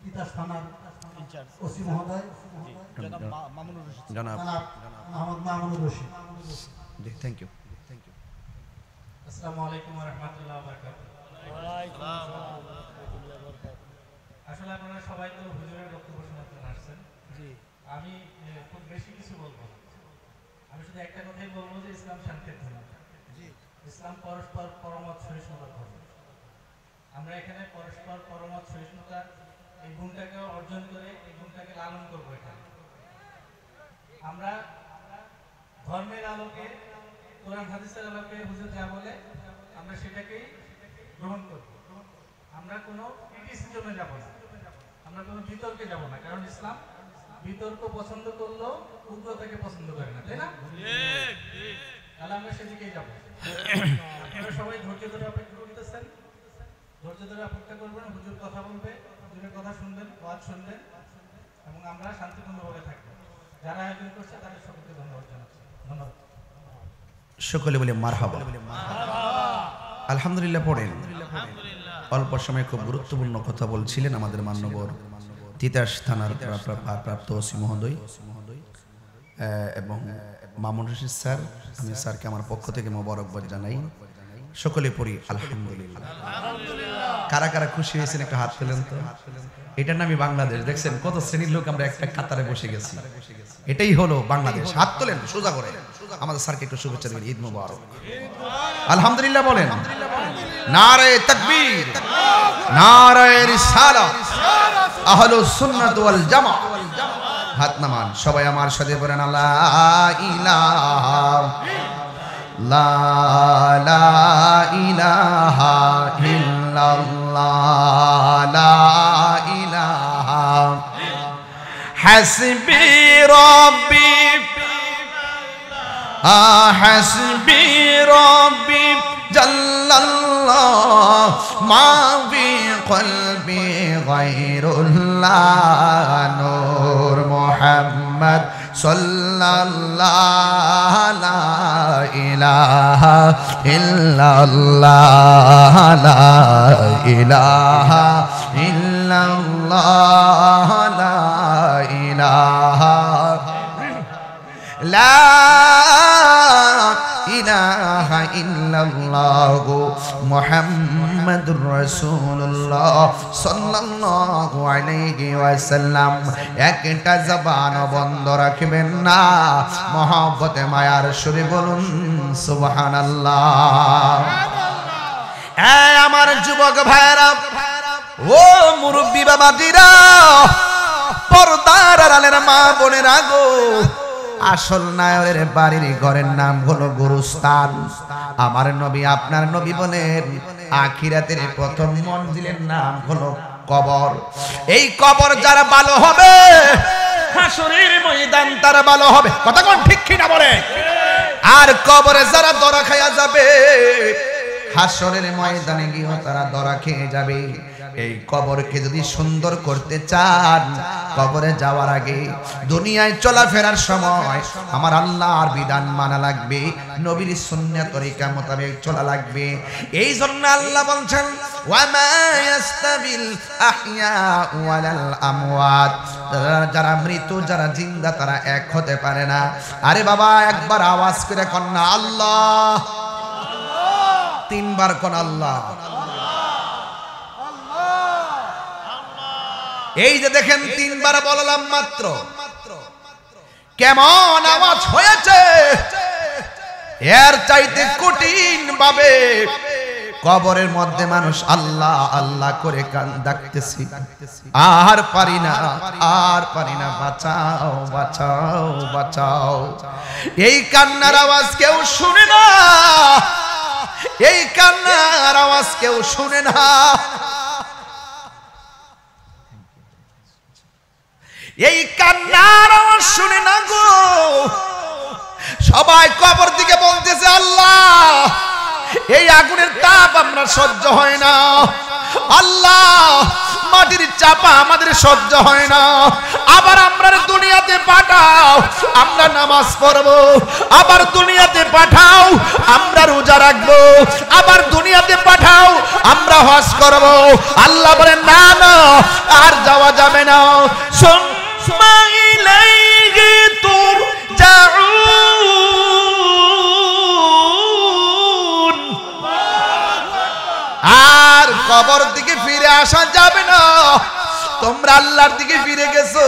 তিতাস থানার ওসি মহোদয় জনাব মোহাম্মদ মামুনুর রশিদ। জি, থ্যাংক ইউ। আসসালামু আলাইকুম ওয়া রাহমাতুল্লাহি ওয়া বারাকাতুহু। আসলে আপনারা সবাই তো হুজুরের বক্তব্য শোনার জন্য আসছেন। জি, আমি খুব বেশি কিছু বলবো না। আমি শুধু একটা কথাই বলবো যে ইসলাম শান্তির ধর্ম। জি, ইসলাম পরস্পর পরমত সহিষ্ণুতার ধর্ম। আমরা এখানে পরস্পর পরমত সহিষ্ণুতা এই গুণটাকে অর্জন করে এই গুণটাকে লালন করবো। এখানে আমরা ধর্মের আলোকে, কোরআন হাদিসের আলোকে হুজুর যা বলে আমরা সেটাকেই গ্রহণ করব। আমরা কোনো ক্রিটিসিজমে যাব না, আমরা কোনো বিতর্কে যাব না, কারণ ইসলাম বিতর্ক পছন্দ করলেও উগ্রতাকে পছন্দ করে না, তাই না? তাহলে আমরা সেদিকেই যাব। আপনারা সবাই ধৈর্য ধরে অপেক্ষা করতেছেন, ধৈর্য ধরে অপেক্ষা করবেন। হুজুর কথা বলবে, হুজুরের কথা শুনবেন, ওয়াজ শুনবেন, এবং আমরা শান্তিপূর্ণভাবে থাকবো। যারা আয়োজন করছে তাদের সকলকে ধন্যবাদ জানাচ্ছি। ধন্যবাদ। সকলে বলে মারহাবা। আলহামদুলিল্লাহ পড়েন। অল্প সময়ে খুব গুরুত্বপূর্ণ কথা বলছিলেন আমাদের মান্যবর তিতাস থানার প্রাপ্ত ওসি মহোদয় এবং মামুন রশিদ স্যার। আমি স্যারকে আমার পক্ষ থেকে মোবারকবাদ জানাই। সকলে পড়ি আলহামদুলিল্লাহ। কারা কারা খুশি হয়েছেন একটু হাত ফেলেন তো। এটার নামই বাংলাদেশ। দেখছেন কত শ্রেণীর লোক আমরা একটা কাতারে বসে গেছি। এটাই হলো বাংলাদেশ। হাত তোলেন সোজা করে। আমাদের স্যারকে একটু শুভেচ্ছা দেবেন। ঈদ মুবারক। আলহামদুলিল্লাহ বলেন। নারে তাকবীর, নারে রিসালাত, আহলুস সুন্নাত ওয়াল জামাত। হাত নামান সবাই আমার সাথে বলেন লা ইলাহা লা ইলাহা ইল্লাল্লাহ লা ইলাহা হাসবি রাব্বি হাসবি রাব্বি জাল্লাল্লাহ মা ফি কলবি গায়রুল্লাহ নূর মুহাম্মদ সাল্লাল্লাহু লা ইলাহা ইল্লাল্লাহ লা ইলাহা ইল্লাল্লাহ লা ইলাহা লা ইলাহা ইল্লাল্লাহ মুহাম্মাদুর রাসূলুল্লাহ সাল্লাল্লাহু আলাইহি ওয়াসাল্লাম। একটা জবান বন্ধ রাখবেন না, মহব্বতে মায়ার সুরে বলুন সুবহানাল্লাহ। এই আমার যুবক ভাইরা, ও মুরব্বি বাবাজিরা, পর্দার আড়ালের মা বোনেরা গো, আসল নায়রের বাড়ির ঘরের নাম হলো গুরুস্থান। আমার নবী আপনার নবী বলেন আখিরাতের প্রথম মঞ্জিলের নাম হলো কবর। এই কবর যারা ভালো হবে, হাসরের ময়দান তারা ভালো হবে। কথা কোন ঠিক কি না বলে? আর কবরে যারা ধরা খায়া যাবে, হাসরের ময়দানে গিয়ে তারা ধরা খেয়ে যাবে। এই কবরকে যদি সুন্দর করতে চান, কবরে যাওয়ার আগে দুনিয়ায় চলাফেরার সময় আমার আল্লাহর বিধান মানা লাগবে, নবীর সুন্নাত তরিকা মোতাবেক চলা লাগবে। এই জন্য আল্লাহ বলছেন ওয়ামা ইয়াস্তাবিল আহইয়া ওয়ালাল আমওয়াত, যারা মৃত যারা জিন্দা তারা এক হতে পারে না। আরে বাবা একবার আওয়াজ করে কোন না আল্লাহ, তিনবার কোন আল্লাহ। এই যে দেখেন তিনবার বললাম মাত্র, কেমন আওয়াজ হয়েছে। এর চাইতে কঠিন ভাবে কবরের মধ্যে মানুষ আল্লাহ আল্লাহ করে কান ডাকতেছি, আর পারি না, আর পারি না, বাঁচাও বাঁচাও বাঁচাও। এই কান্নার আওয়াজ কেউ শুনে না, এই কান্নার আওয়াজ কেউ শুনে না। এই কান্নার আওয়াজ শুনে না গো। সবাই কবর দিকে বলতেছে আল্লাহ এই আগুনের তাপ আমরা সহ্য হয় না, আল্লাহ মাটির চাপা আমাদের সহ্য হয় না, আবার আমরা দুনিয়াতে পাঠাও আমরা নামাজ পড়বো, আবার দুনিয়াতে পাঠাও আমরা রোজা রাখবো, আবার দুনিয়াতে পাঠাও আমরা হজ করবো। আল্লাহ বলেন না না আর যাওয়া যাবে না। আর কবর দিকে ফিরে আসা যাবে না, তোমরা আল্লাহর দিকে ফিরে গেছো।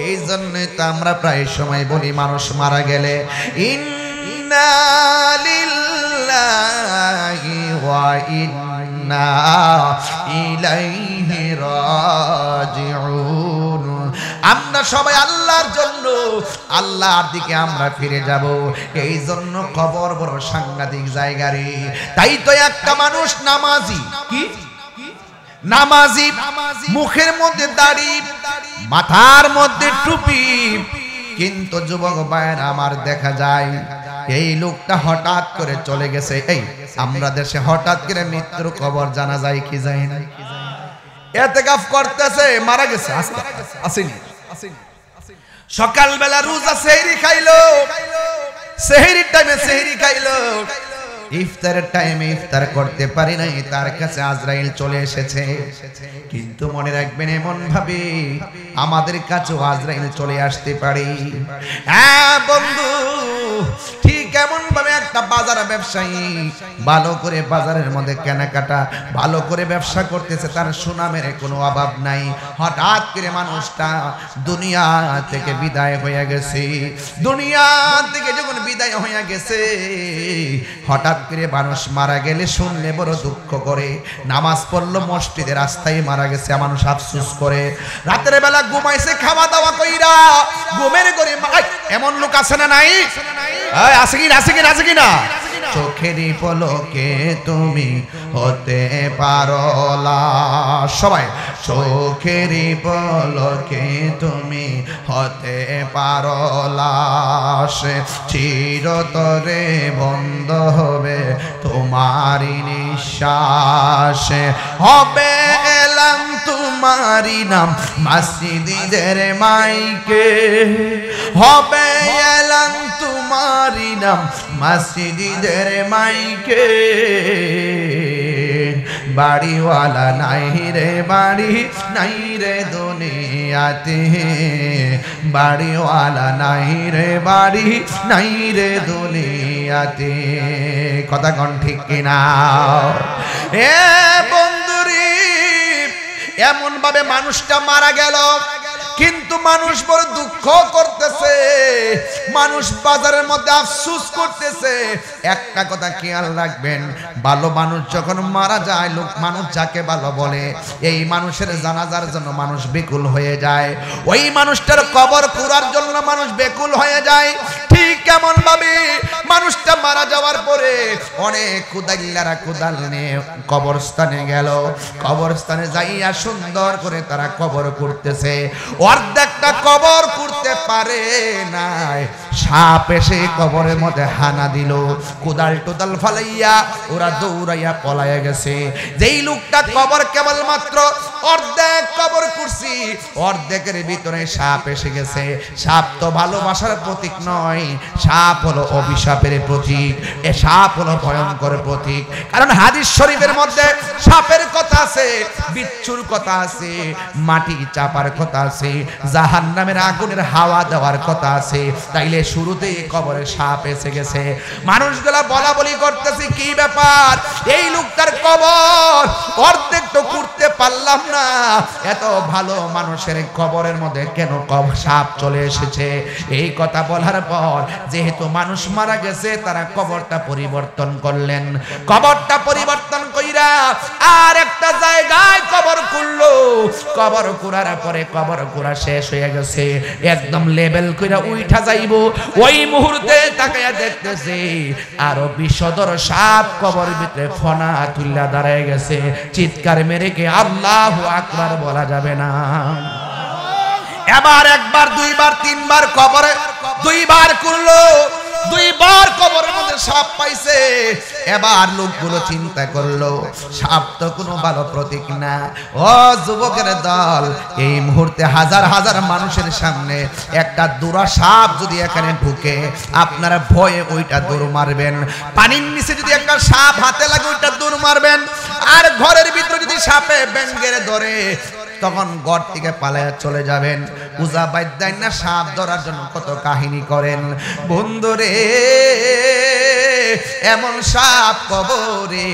এই জন্যই তো আমরা প্রায় সময় বলি মানুষ মারা গেলে ইন্না লিল্লাহি ওয়া ইন্না ইলাইহি রাজিউন। আমরা সবাই আল্লাহর জন্য আল্লাহর দিকে আমরা ফিরে যাব। এই জন্য কবর বড় সাংঘাতিক জায়গা রে। তাই তো একটা মানুষ নামাজি, কি নামাজি, মুখের মধ্যে দাড়ি, মাথার মধ্যে টুপি, কিন্তু যুবক ভাইয়ের আমার দেখা যায় এই লোকটা হঠাৎ করে চলে গেছে। এই আমরা দেশে হঠাৎ করে মৃত্যুর খবর জানা যায় কি যায় না? ইতিকাফ করতেছে মারা গেছে, আসেনি। সকালবেলা রোজা সেহরি খাইলো, সেহরির টাইমে সেহরি খাইলো, ইফতারের টাইমে ইফতার করতে পারি নাই, তার কাছে আজরাইল চলে এসেছে। কিন্তু মনে রাখবেন এমন ভাবে আমাদের কাছেও আজরাইল চলে আসতে পারে। হ্যাঁ বন্ধু, ঠিক এমন ভাবে একটা বাজার ব্যবসায়ী ভালো করে বাজারের মধ্যে কেনাকাটা ভালো করে ব্যবসা করতেছে, তার সুনামের কোনো অভাব নাই। হঠাৎ করে মানুষটা দুনিয়া থেকে বিদায় হয়ে গেছে। দুনিয়া থেকে যখন বিদায় হয়ে গেছে, হঠাৎ করে মানুষ মারা গেলে শুনলে বড় দুঃখ করে। নামাজ পড়লো মসজিদের রাস্তায় মারা গেছে, মানুষ আফসোস করে। রাতের বেলা ঘুমাইছে খাওয়া দাওয়া কইরা, ঘুমের ঘরে এমন লোক আছে না নাই? আছে কি আছে কি আছে কি না? চোখেরই পলকে তুমি হতে পারো লাশ, সবাই চোখেরই পলকে তুমি হতে পারো লাশ, চিরতরে বন্ধ হবে তোমারই নিঃশ্বাস, হবে এলাম তোমারই নাম মসজিদের মাইকে, হবে এলাম তোমারই নাম মসজিদের মাইকে। বাড়িওয়ালা নাই রে বাড়ি নাই রে দুনিয়াতে, বাড়িওয়ালা নাই রে বাড়ি নাই রে দুনিয়াতে। কথা কোন ঠিক কিনা? এ বন্ধুরি, এমন ভাবে মানুষটা মারা গেল, কিন্তু মানুষ বড় দুঃখ করতেছে, মানুষ বাজারের মধ্যে আফসোস করতেছে। একটা কথা খেয়াল রাখবেন, ভালো মানুষ যখন মারা যায়, লোক মানুষ যাকে ভালো বলে, এই মানুষের জানাজার জন্য মানুষ বেকুল হয়ে যায়, ওই মানুষটার কবর খোঁড়ার জন্য মানুষ বেকুল হয়ে যায়। ঠিক কেমন ভাবে মানুষটা মারা যাওয়ার পরে অনেক খুদাইল্লারা কোদাল নিয়ে কবরস্থানে গেল, কবরস্থানে যাইয়া সুন্দর করে তারা কবর করতেছে। অর্ধেকটা কবর করতে পারে নাই, সাপ এসে কবরের মধ্যে হানা দিল, কোদাল টোদাল ফালাইয়া ওরা দৌড়াইয়া পলাইয়া গেছে। যেই লোকটা কবর কেবলমাত্র অর্ধেক কবর করছি, অর্ধেকের ভিতরে সাপ এসে গেছে। সাপ তো ভালোবাসার প্রতীক নয়, সাপ হলো অভিশাপের প্রতীক, এ সাপ হলো ভয়ঙ্কর প্রতীক। কারণ হাদিস শরীফের মধ্যে সাপের কথা আছে, বিচ্ছুর কথা আছে, মাটি চাপার কথা আছে, জাহান্নামের আগুনের হাওয়া দেওয়ার কথা আছে। তাইলে শুরুতেই কবরে সাপ এসে গেছে। মানুষগুলা বলা বলি করতেছে কি ব্যাপার, এই লোকটার কবর অর্ধেক তো করতে পারলাম না, এত ভালো মানুষের কবরের মধ্যে কেন সাপ চলে এসেছে? এই কথা বলার পর যেহেতু মানুষ মারা গেছে, তারা কবরটা পরিবর্তন করলেন। কবরটা পরিবর্তন কইরা আর একটা জায়গায় কবর করলো। কবর করার পরে কবর করা শেষ হয়ে গেছে, একদম লেভেল কইরা উঠা যাইবো, ওই মুহূর্তে তাকায়া দেখতেছে আরো বিষধর সাপ কবর ভিতরে ফনা তুল্লা দাঁড়ায় গেছে। চিৎকার মেরে কে আল্লাহু আকবার বলা যাবে না? এবার একবার, দুইবার, তিনবার কবরে দুইবার করলো, দুইবার কবরের মধ্যে সাপ পাইছে। এবার লোকগুলো চিন্তা করলো সাপ তো কোনো ভালো প্রতীক না। ও যুবকের দল, এই মুহূর্তে হাজার হাজার মানুষের সামনে একটা দুরা সাপ যদি এখানে ঢুকে, আপনারা ভয়ে ওইটা দৌড় মারবেন। পানির নিচে যদি একটা সাপ হাতে লাগে ওইটা দৌড় মারবেন। আর ঘরের ভিতরে যদি সাপে ব্যাঙের ধরে, তখন ঘর থেকে পালায়া চলে যাবেন। পূজা বাদ্যায় না সাপ ধরার জন্য কত কাহিনী করেন। বন্ধুরে, এমন সাপ কবরে।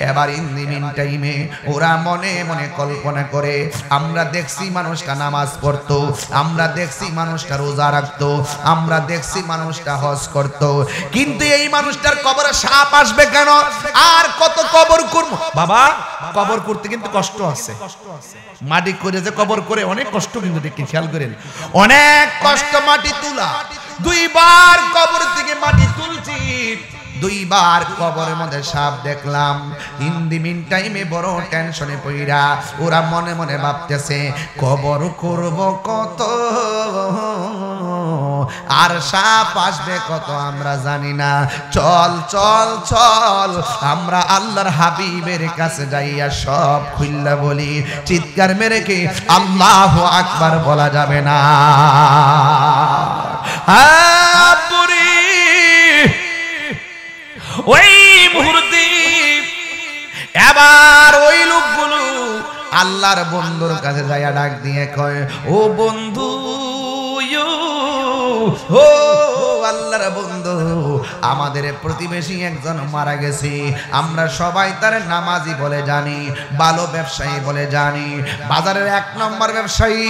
এবার ইন দি মিন টাইমে ওরা মনে মনে কল্পনা করে, আমরা দেখছি মানুষটা নামাজ পড়তো, আমরা দেখছি মানুষটা রোজা রাখতো, আমরা দেখছি মানুষটা হজ করতো, কিন্তু এই মানুষটার কবরে সাপ আসবে কেন? আর কত কবর করব বাবা? কবর করতে কিন্তু কষ্ট আছে। মাটি করে যে কবর করে অনেক কষ্ট, কিন্তু দেখি খেয়াল করেন, অনেক কষ্ট মাটি তোলা। দুইবার কবর থেকে মাটি তুলছি, দুইবার কবরের মধ্যে সাপ দেখলাম। ইন দি মিন টাইমে বড় টেনশনে পইরা ওরা মনে মনে ভাবতেছে কবর করব কত, আর সাপ আসবে কত আমরা জানি না। চল চল চল, আমরা আল্লাহর হাবিবের কাছে যাইয়া সব খুইল্লা বলি। চিৎকার মেরে কি আল্লাহু আকবার বলা যাবে না? ওই মুহূর্তে এবার ওই লোকগুলো আল্লাহর বন্ধুর কাছে যাইয়া ডাক দিয়ে কয়, ও বন্ধু, ও আল্লাহর বন্ধু, আমাদের প্রতিবেশী একজন মারা গেছে। আমরা সবাই তার নামাজি বলে জানি, ভালো ব্যবসায়ী বলে জানি, বাজারের 1 নম্বর ব্যবসায়ী,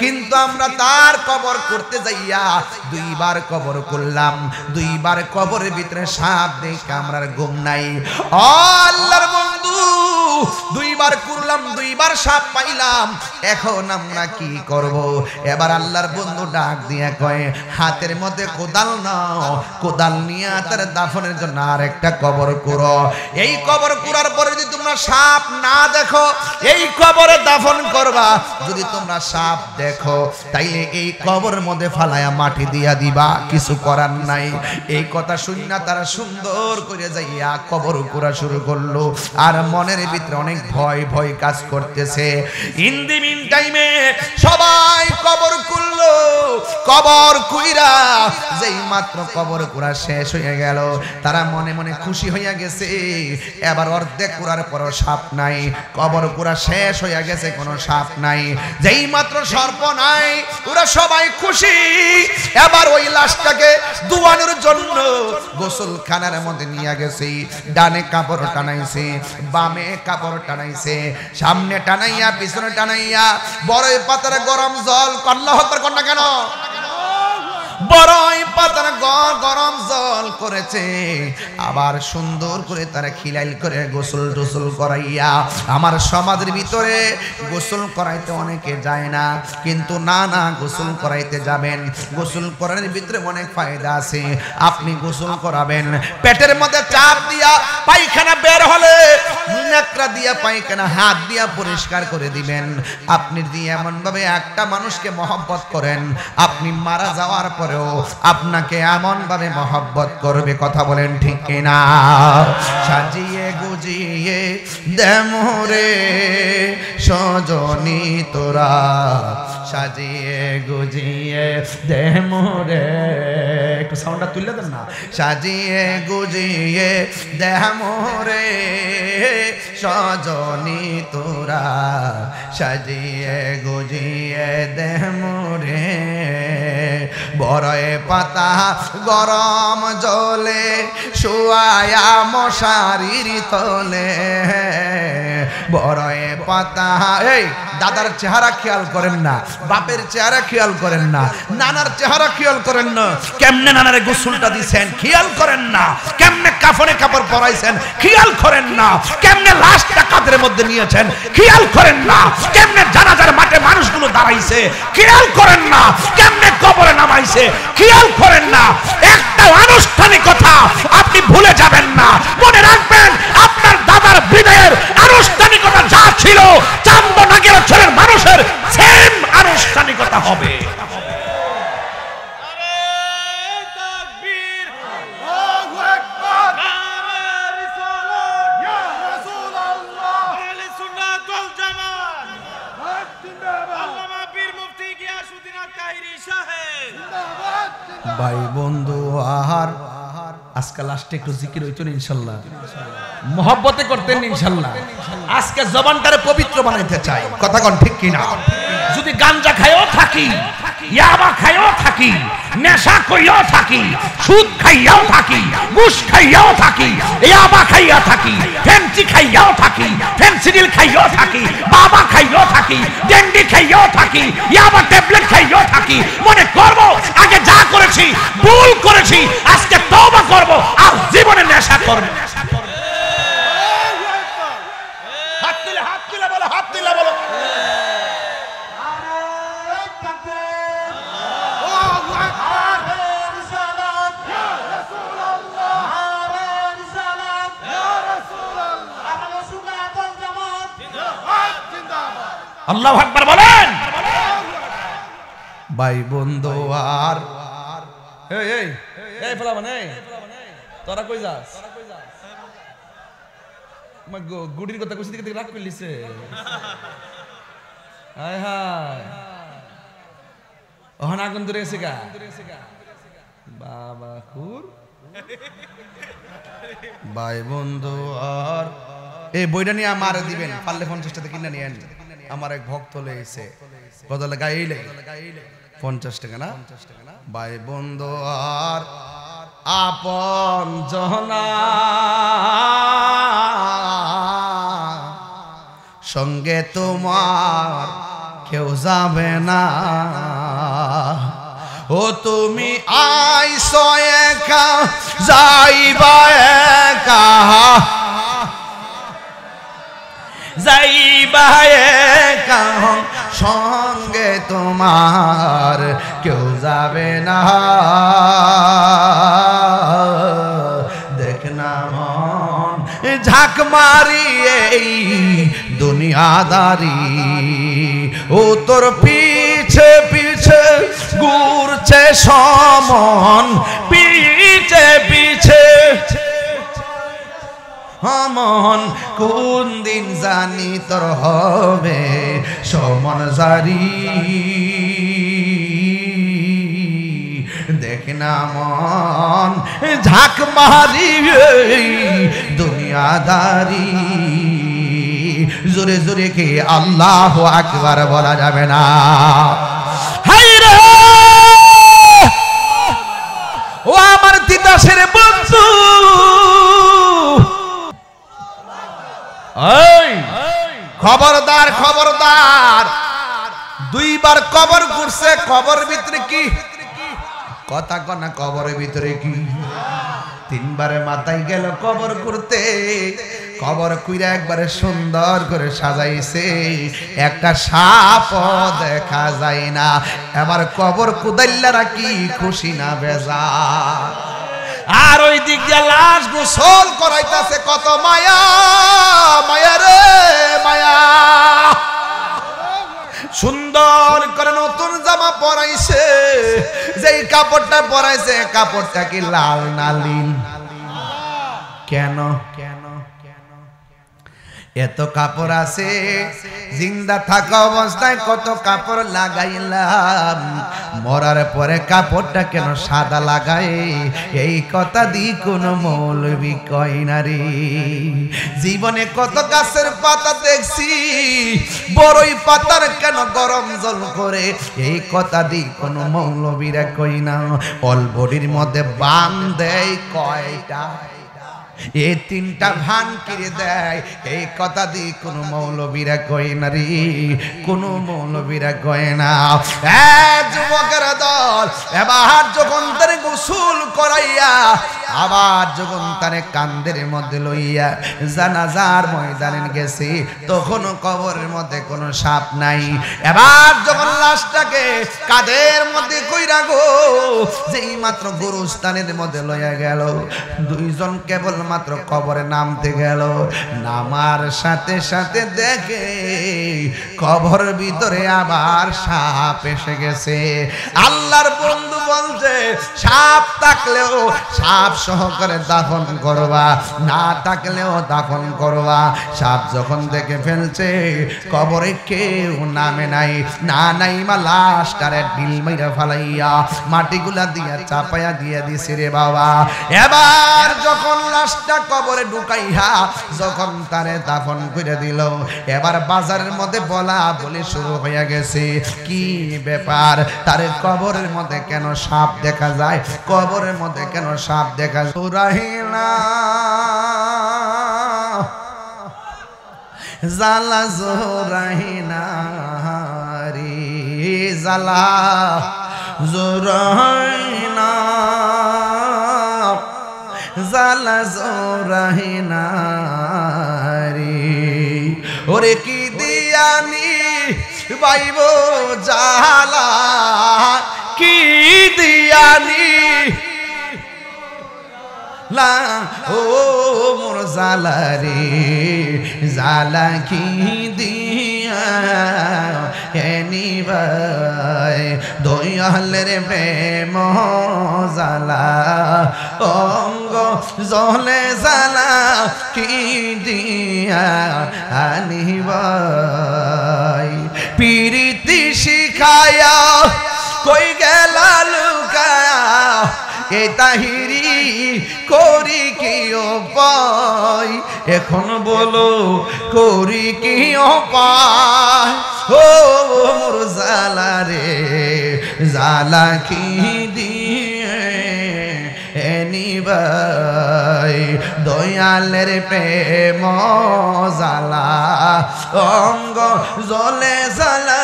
কিন্তু আমরা তার কবর করতে যাইয়া দুইবার কবর করলাম। দুইবার কবরের ভিতরে সাপ দেখে আমরা ঘুম নাই। ও আল্লাহর বন্ধু, দুইবার করলাম, দুইবার সাপ পাইলাম, এখন আমরা কি করব? এবার আল্লাহর বন্ধু ডাক দিয়ে কয়, হাতের মধ্যে কোদাল নাও, কোদাল নিয়ে তার দাফনের জন্য আরেকটা কবর করো। এই কবর করার পরে যদি তোমরা সাপ না দেখো, এই কবরে দাফন করবা। যদি তোমরা সাপ দেখো, তাইলে এই কবরের মধ্যে ফালায়া মাটি দিয়া দিবা, কিছু করার নাই। এই কথা শুননা তারা সুন্দর করে যাইয়া কবর করা শুরু করলো। আর মনের ভিতরে অনেক ভয় ভয় কাজ করতেছে। ইন দি মিন টাইমে সবাই কবর করলো। কবর কুইরা যেই মাত্র কবর কুড়া শেষ হয়ে গেল, তারা মনে মনে খুশি হইয়া গেছে। এবার অর্ধেক কুড়ার পরও সাপ নাই, কবর কুড়া শেষ হইয়া গেছে, কোনো সাপ নাই। যেই মাত্র সর্প নাই, ওরা সবাই খুশি। এবার ওই লাশটাকে ধোয়ানোর জন্য গোসলখানার মধ্যে নিয়ে গেছে। ডানে কাপড় টানাইছে, বামে কাপড় টানাইছে, সামনে টানাইয়া পিছনে টানাইয়া বড়ই পাতার গরম জল, আল্লাহু আকবার কর না কেন? বড়ই পাতার গরম জল করেছে। আবার সুন্দর করে তারা খিলাইল করে গোসল টোসল করাইয়া, আমার সমাজের ভিতরে গোসল করাইতে অনেকে যায় না, কিন্তু না না গোসল করাইতে যাবেন। গোসল করার ভিতরে অনেক ফায়দা আছে। আপনি গোসল করাবেন, পেটের মধ্যে চাপ দিয়া পায়খানা বের হলে ন্যাকড়া দিয়া পায়খানা হাত দিয়া পরিষ্কার করে দিবেন। আপনি যদি এমন ভাবে একটা মানুষকে মহব্বত করেন, আপনি মারা যাওয়ার পরেও আপনাকে এমন ভাবে মহব্বত করবে, কথা বলেন ঠিক কিনা? সাজিয়ে গুজিয়ে দেমরে সজনী তোরা, সাজিয়ে গুজিয়ে দেমরে, একটু সাউন্ডটা তুলে দেন না। সাজিয়ে গুজিয়ে দেমরে সজনী তোরা, সাজিয়ে গুজিয়ে দেমরে। বড়য়ে পাতা গরম জলে শুয়ায়া মশারির তলে, বড়য়ে পাতা। এই দাদার চেহারা খেয়াল করেন না, বাপের চেহারা খেয়াল করেন না, নানার চেহারা খেয়াল করেন না, কেমনে নানারে গোসলটা দিছেন খেয়াল করেন না, কেমনে কাফনে কাপড় পরাইছেন খেয়াল করেন না, কেমনে লাশটা কাঁধের মধ্যে নিয়েছেন খেয়াল করেন না, কেমনে জানাজার মাঠে মানুষগুলো দাঁড়াইছে খেয়াল করেন না, কেমনে কবরে নামাইছে খেয়াল করেন না। একটা আনুষ্ঠানিকতা আপনি ভুলে যাবেন না, মনে রাখবেন আপনার দাদার বিদায়ের আনুষ্ঠানিকতা যা ছিল চান্দনাগের ছেলের মানুষের সেম আনুষ্ঠানিকতা হবে। ভাই বন্ধু আর আজকে লাস্টে একটু জিকির হইতো না ইনশাআল্লাহ, মহব্বতে করতেন ইনশাআল্লাহ। আজকে জবানটারে পবিত্র বানাইতে চাই, কথা কোন ঠিক কিনা? যদি গাঞ্জা খাইও থাকি, ইয়াবা খাইও থাকি, নেশা কইও থাকি, সুদ খাইয়াও থাকি, ঘুষ খাইয়াও থাকি, ইয়াবা খাইয়া থাকি, ফেন্সি খাইয়াও থাকি, ফেন্সিডিল খাইয়াও থাকি, বাবা খাইয়াও থাকি, ডেন্ডি খাইয়াও থাকি, ইয়াবা ট্যাবলেট খাইয়াও থাকি, মনে করব আগে যা করেছি ভুল করেছি, আজকে তওবা করব আর জীবনে নেশা করব। হাত তুলে বলো, হাত তুলে বলো। আল্লাহু আকবার বলেন। ভাই বন্ধু আর এই এই এই ফলা মানে তোরা কই যাস? মা গুডির কথা কইছি দিকে রাগ কইলিছে। হায় হায় ওহন আগুন ধরে এসে গা বাবা খুর। ভাই বন্ধু আর এই বইটা নিয়ে আমার দিবেন, পারলে 50 টাকা কিনে নিয়ে আনি। আমার এক ভক্ত লইছে কত লাগাইলে 50 টাকা না? ভাই বন্ধু আর আপন জনা সঙ্গে তোমার কেউ যাবে না, ও তুমি আইছো একা যাইবা একা, যাইবা একা সঙ্গে তোমার কেউ যাবে না। দেখ না মন ঝাঁক মারিয়ে দুনিয়াদারি, ও তোর পিছে পিছে ঘুরছে সমন, পিছে পিছে মন কোন দিন জানি তোর হবে সমন জারি। দেখ না মন ঝাঁক মারি দুনিয়াদারি, জোরে জোরে কে আল্লাহু আকবার বলা যাবে না। হায় রে ও আমার তিতাসের বন্ধু, খবরদার খবরদার, দুইবার কবর ঘুরছে, কবর ভিতরে কি কথা কনা, কবরের ভিতরে কি? তিনবারে মাথায় গেল কবর করতে, কবর কুইরা একবারে সুন্দর করে সাজাইছে, একটা সাপ দেখা যায় না। এবার কবর কুদাইল্লারা কি খুশি না বেজা? আর ওই দিক দিয়ে লাশ গোসল করাইতেছে, কত মায়া মায়া রে। কাপড়টা পরাইছে কাপড়টা কি লাল না নীল? কেন? এত কাপড় আছে, জিন্দা থাকা অবস্থায় কত কাপড় লাগাইলাম, মরার পরে কাপড়টা কেন সাদা লাগাই? এই কথা দি কোন মৌলবি কয় না রে। জীবনে কত গাছের পাতা দেখছি, বড়ই পাতার কেন গরম জল করে? এই কথা দি কোন মৌলবীরা কই না। অলবডির মধ্যে বান দেয় কয়টা? এই তিনটা ভান কিরে দেয়, এই কথা দি কোন মৌলবীরা কয় না রে, কোন মৌলবীরা কয় না। যুবকের দল এবার যখন তার গোসল করাইয়া, আবার যখন তার কান্দের মধ্যে লইয়া জানাজার ময়দানে গেছে, তখন কবরের মধ্যে কোনো সাপ নাই। এবার যখন লাশটাকে কাঁধের মধ্যে কইরা গো, যেই মাত্র গোরস্থানের মধ্যে লইয়া গেল, দুইজন কেবল মাত্র কবরে নামতে গেল, নামার সাথে সাথে দেখে কবর ভিতরে আবার সাপ এসে গেছে। আল্লাহর বন্ধু বলছে, সাপ থাকলেও সাপ সহকারে দাফন করবা, না থাকলেও দাফন করবা। সাপ যখন দেখে ফেলছে কবরে কেউ নামে নাই, না নাইমা লাশটারে ঢিল মাইরা ফালাইয়া মাটিগুলা দিয়া চাপাইয়া দিয়ে দিছে রে বাবা। এবার যখন লাশটা কবরে ঢুকাইয়া যখন তারে দাফন করে দিল, এবার বাজারের মধ্যে বলা বলি শুরু হয়ে গেছে। কি ব্যাপার, তারে কবরের মধ্যে কেন সাপ দেখা যায়? কবরের মধ্যে কেন সাপ দেখা যায়? রাহিনা জালা জোরাহিনা রে, জালা জোরাহিনা, জালা জোরাহিনা রে। ওরে কি দিয়ানি বাইব জালা, কি দিয়ানি লা ও মোর জালা রে, জালা কি দিয়া এনিবাই দয়ালের প্রেম জালা, অঙ্গ জলে জালা কি দিয়া আনিবাই। পিরিতি শিখায়া কই গেলা লুকায়া, এ তাহিরি করি কি উপায়? এখন বলো করি কি উপায়? ও মোর জালা রে, জালা কি দিয়ে এনিবাই দয়ালের প্রেম জালা, অঙ্গ জলে জালা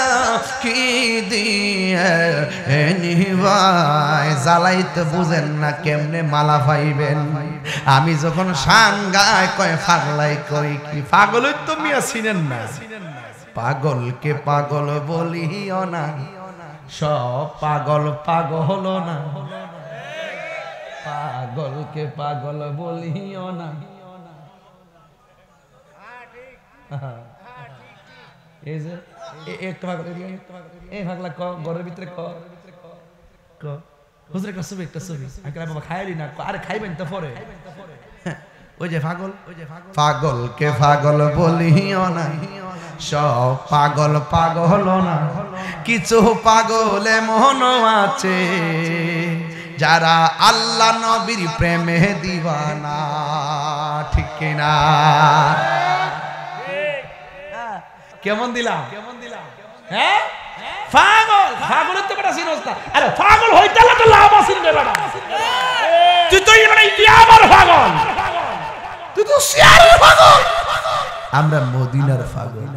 কি দিয়ে এনিবাই। জ্বালাইতে বুঝেন না কেমনে মালা পাইবেন। আমি যখন সাঙ্গায় কয় পাগলাই কই কি? পাগল তো মিয়া চিনেন না, পাগলকে পাগল বলিও না, সব পাগল পাগল না, পাগলকে পাগল বলিও না। এই যে একটা পাগল, এই পাগলা ক ঘরের ভিতরে ক হুজুর একটা ছবি, একটা ছবি। আমি বাবা খাইলি না, আরে খাইবেন তো পরে। ওই যে পাগল, পাগলকে পাগল বলিও না, সব পাগল পাগল না, কিছু পাগল এমন আছে যারা আল্লাহ নবীর প্রেমে দিওয়ানা। ঠিক কিনা? কেমন দিলাম? হ্যাঁ, পাগল পাগলের তো বেটা চিনস না। আরে পাগল হইতালে তো লাভ আছে রে বেটা। তুই তো মানে আমার পাগল, তুই তো শিয়ারের পাগল, আমরা মদিনার পাগল।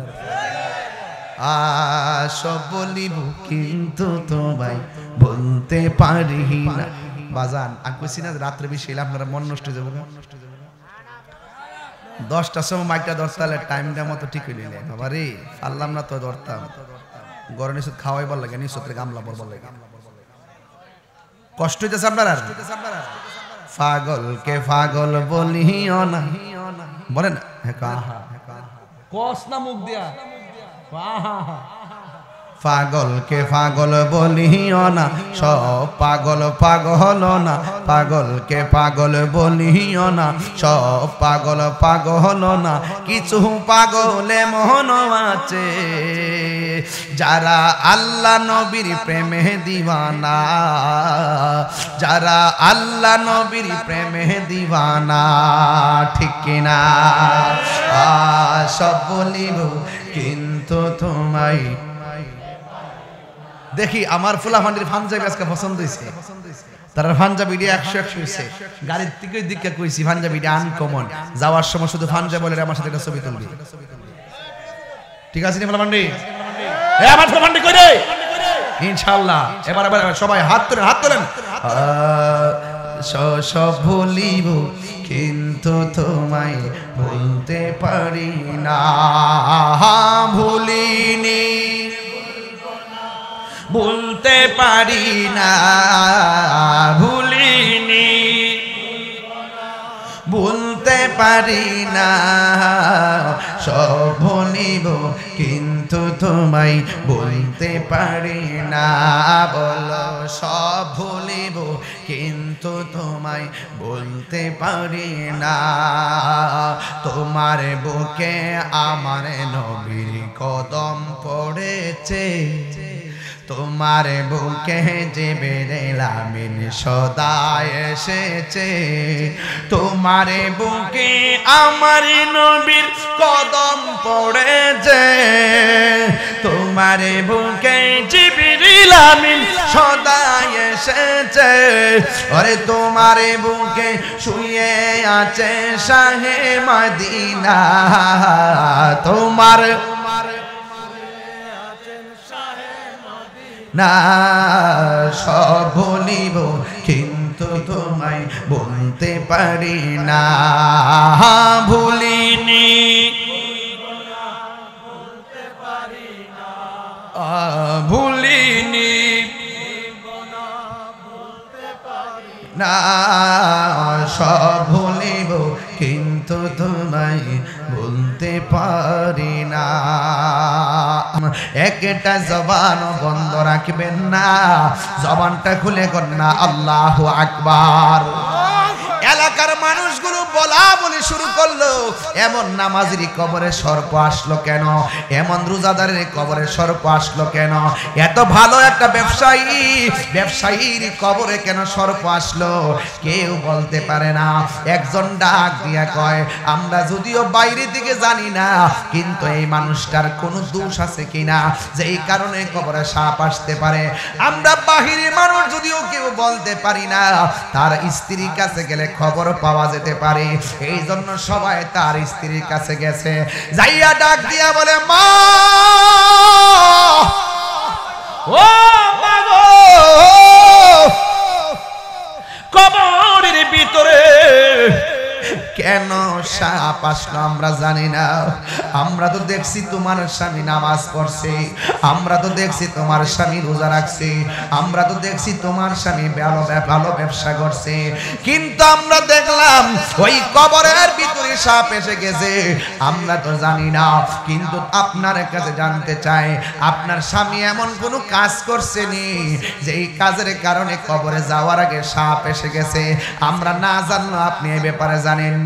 সব বলিব কিন্তু তোমায় বলতে পারি না। বাজান আমি কইছি না রাত্রে বেশি এলে আপনারা মন নষ্ট হয়ে যাবে। 10টার সময় মাইকটা ধরতে টাইমটা মতো ঠিক হইলে বাবা রে, পারলাম না তো ধরতাম। গরম নিষেধ খাওয়াই বল লাগে, নিষেধ গামলা বল লাগে, কষ্ট হইতেছে আপনার। আর পাগলকে পাগল বলিও না, বলেন কস না মুখ দিয়া, পাগলকে পাগল বলিও না, সব পাগল পাগল না। পাগলকে পাগল বলিও না, সব পাগল পাগল না। কিছু পাগল এমন আছে যারা আল্লাহ নবীর প্রেমে দিওয়ানা, যারা আল্লাহ নবীর প্রেমে দিওয়ানা। ঠিক কিনা? সব বলিব কিন্তু তোমায়। দেখি আমার ফুলাফান্ডির পাঞ্জাবি আজকে পছন্দ হয়েছে, তার পাঞ্জাবিটা 100 হয়েছে। গাড়ির থেকে দিকে কইছি পাঞ্জাবিটা আনকমন, যাওয়ার সময় শুধু পাঞ্জাবি বলে আমার সাথে একটা ছবি তুলবি। ঠিক আছে নি ফুলাফান্ডি? আমার ফুলাফান্ডি কই রে? ইনশাআল্লাহ এবার সবাই হাত তোলেন, হাত তোলেন। সব ভুলিব কিন্তু তোমায় ভুলতে পারি না। ভুলিনি, ভুলতে পারি না। ভুলিনি, ভুলতে পারি না। সব ভুলিব কিন্তু তোমায় ভুলতে পারি না। বলো সব ভুলিব কিন্তু তোমায় বলতে পারি না। তোমার বুকে আমার নবীর কদম পড়েছে, তোমার বুকে জিবরিল আমিন সদা এসেছে। তোমার বুকে আমার নবীর কদম পড়েছে, তোমার বুকে জিবরিল আমিন সদা এসেছে। আরে তোমার বুকে শুয়ে আছে শাহে মদিনা, তোমার না। সব ভুলিব কিন্তু তোমায় বলতে পারি না। ভুলিনি, ভুলিনি না। সব ভুলিব কিন্তু তোমায় বলতে পারি না। একটা জবান বন্ধ রাখবেন না, জবানটা খুলে কন্যা আল্লাহু আকবার। এলাকার মানুষগুলো বলা বলে শুরু করলো, এমন নামাজের কবরে সর্প আসলো কেন? এমন রোজাদারের কবরে সর্প আসলো কেন? এত ভালো একটা ব্যবসায়ীর কবরে কেন সর্প আসলো? কেউ বলতে পারে না। একজন ডাক দিয়া কয়, আমরা যদিও বাইরে দিকে জানি না, কিন্তু এই মানুষটার কোনো দোষ আছে কিনা যেই কারণে কবরে সাপ আসতে পারে। আমরা বাহিরের মানুষ যদিও কেউ বলতে পারি না, তার স্ত্রীর কাছে গেলে খবর পাওয়া যেতে পারে। এই জন্য সবাই তার স্ত্রীর কাছে গেছে, যাইয়া ডাক দিয়া বলে, মা ও মা গো, কবরের ভিতরে কেন সাপ আসলো আমরা জানি না। আমরা তো দেখছি তোমার স্বামী নামাজ পড়ছে, আমরা তো দেখছি তোমার স্বামী রোজা রাখছে, আমরা তো দেখছি তোমার স্বামী ভালো ব্যবসা করছে, কিন্তু আমরা দেখলাম ওই কবরের ভিতরে সাপ এসে গেছে। আমরা তো জানি না, কিন্তু আপনার কাছে জানতে চাই, আপনার স্বামী এমন কোনো কাজ করছেনি যেই কাজের কারণে কবরে যাওয়ার আগে সাপ এসে গেছে? আমরা না জানলো আপনি এই ব্যাপারে জানেননি।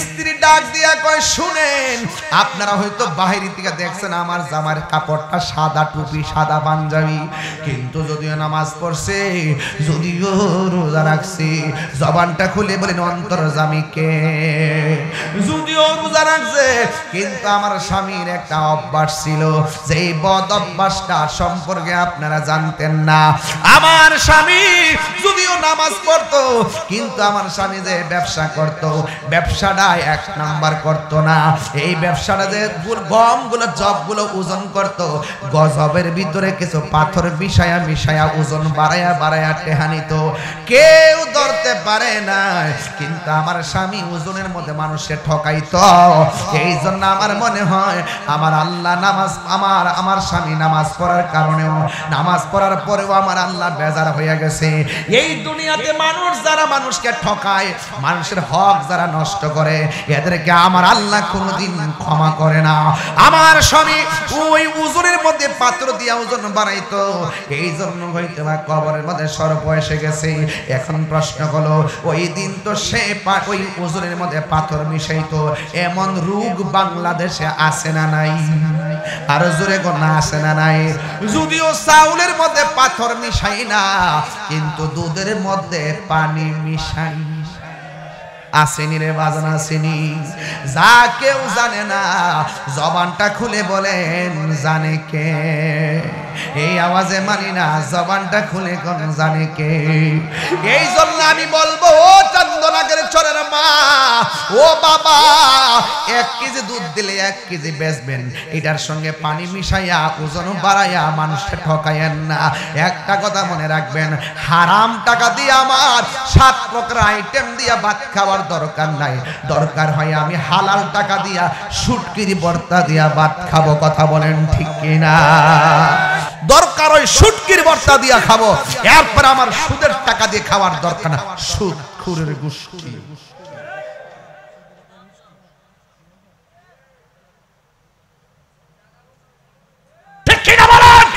স্ত্রী ডাক দিয়া কয়, শুনেন, আপনারা হয়তো বাহির থেকে দেখছেন আমার জামার কাপড়টা সাদা, টুপি সাদা, পাঞ্জাবি, কিন্তু যদিও নামাজ পড়ছে, যদিও রোজা রাখছে, জবানটা খুলে বলেন অন্তর্জামীকে, যদিও রোজা রাখছে, কিন্তু আমার স্বামীর একটা অভ্যাস ছিল, যেই বদ অভ্যাসটা সম্পর্কে আপনারা জানতেন না। আমার স্বামী যদিও নামাজ পড়তো, কিন্তু আমার স্বামী যে ব্যবসা করতো, ব্যবসাটা এক নাম্বার করতো না। এই ব্যবসাটা যে গমগুলো জবগুলো ওজন করতো, গজবের ভিতরে কিছু পাথর মিশায়া ওজন বাড়ায়া টেহা নিত, কেউ ধরতে পারে না। কিন্তু আমার স্বামী ওজনের মধ্যে মানুষকে ঠকাইতো। এই জন্য আমার মনে হয় আমার আল্লাহ নামাজ, আমার স্বামী নামাজ পড়ার কারণেও, নামাজ পড়ার পরেও আমার আল্লাহ বেজার হয়ে গেছে। এই দুনিয়াতে মানুষ যারা মানুষকে ঠকায়, মানুষের হক যারা নষ্ট করে, এদেরকে আমার আল্লাহ কোনোদিন ক্ষমা করে না। আমার স্বামী ওই ওজনের মধ্যে পাথর দিয়া ওজন বাড়াইতো, এই জন্য হয়তো বা কবরের মধ্যে সর্প এসে গেছে। এখন প্রশ্ন হলো, ওই দিন তো সে ওই ওজনের মধ্যে পাথর মিশাইতো, এমন রোগ বাংলাদেশে আছে না নাই? আর জোরে গোনা আছে না নাই? যদিও চাউলের মধ্যে পাথর মিশাই না, কিন্তু দুধের মধ্যে পানি মিশাই। আসেনি রে বাজান, আসেনি? যা কেউ জানে না, জবানটা খুলে বলেন জানে কে? এই আওয়াজে মানি না, জবানটা খুলে কোন জানে কে? এই জন্য আমি বলবো, ও চন্দনাগের চরের মা, ও বাবা, 1 কেজি দুধ দিলে 1 কেজি বেচবেন, এটার সঙ্গে পানি মিশাইয়া ওজন বাড়াইয়া মানুষকে ঠকাইয়েন না। একটা কথা মনে রাখবেন, হারাম টাকা দিয়ে আমার 7 প্রকার আইটেম দিয়া ভাত খাওয়ার দরকার নাই। দরকার হয় আমি হালাল টাকা দিয়া শুটকির ভর্তা দিয়া ভাত খাবো। কথা বলেন ঠিক কিনা? দরকার হয় শুটকির ভর্তা দিয়া খাবো, এরপর আমার সুদের টাকা দিয়ে খাওয়ার দরকার না। সুদ খুরের গোষ্ঠী। ঠিক কিনা বলেন?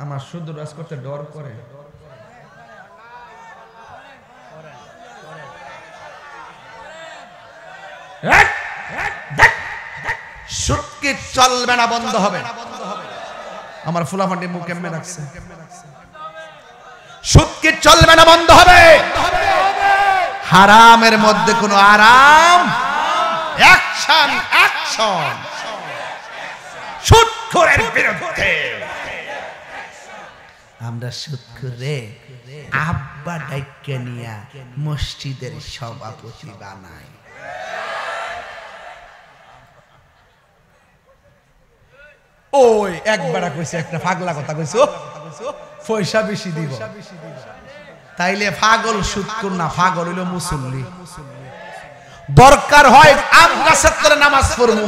আমার শুদ্ধ রাজ করতে ডর করে। সুটকি চলবে না, বন্ধ হবে। আমার ফুলাফান্ডি মুখ কেমনে রাখছে। সুটকি চলবে না, বন্ধ হবে। হারামের মধ্যে কোনো আরাম। অ্যাকশন, অ্যাকশন সুদখোরের বিরুদ্ধে। আমরা সুদখোরে আব্বা ডাইকে নিয়া মসজিদের সভাপতি বানাই। ওই একবার কইছে, একটা পাগলা কথা কইছো, পয়সা বেশি দিব। তাইলে পাগল সুদখোর না, পাগল হইল মুসল্লি। দরকার হয় আম গাছের তলে নামাজ পড়মু,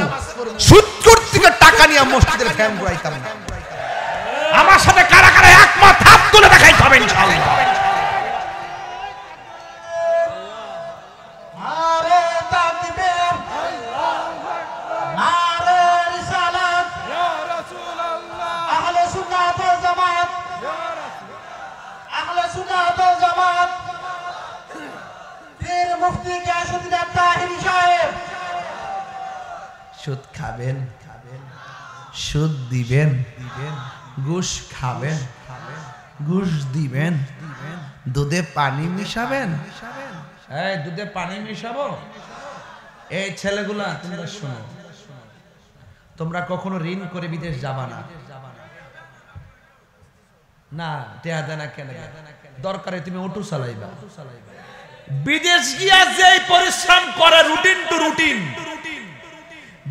সুদখোর থেকে টাকা নিয়ে মসজিদের ফ্যান ঘুরাইতাম না। আমার সাথে কারা কারা একমত হাত তুলে দেখাইতে হবে ইনশাআল্লাহ। নারে তাকবীর, নারে রিসালাত, ইয়া রাসূলুল্লাহ, আহলে সুন্নাত ওয়াল জামাত, ইয়া রাসূলুল্লাহ, আহলে সুন্নাত ওয়াল জামাত, পীর মুফতি গিয়াসউদ্দিন তাহিরি সাহেব। সুদ খাবেন, সুদ দিবেন, ঘুষ খাবেন, ঘুষ দিবেন, দুধে পানি মিশাবেন। এই দুধে পানি মিশাবো? এই ছেলেগুলা তোমরা শোনো, তোমরা কখনো ঋণ করে বিদেশ যাবা না। না টেয়া দেনা কেন? দরকারে তুমি অটো চালাইবা। বিদেশ গিয়া যে পরিশ্রম করে রুটিন টু রুটিন,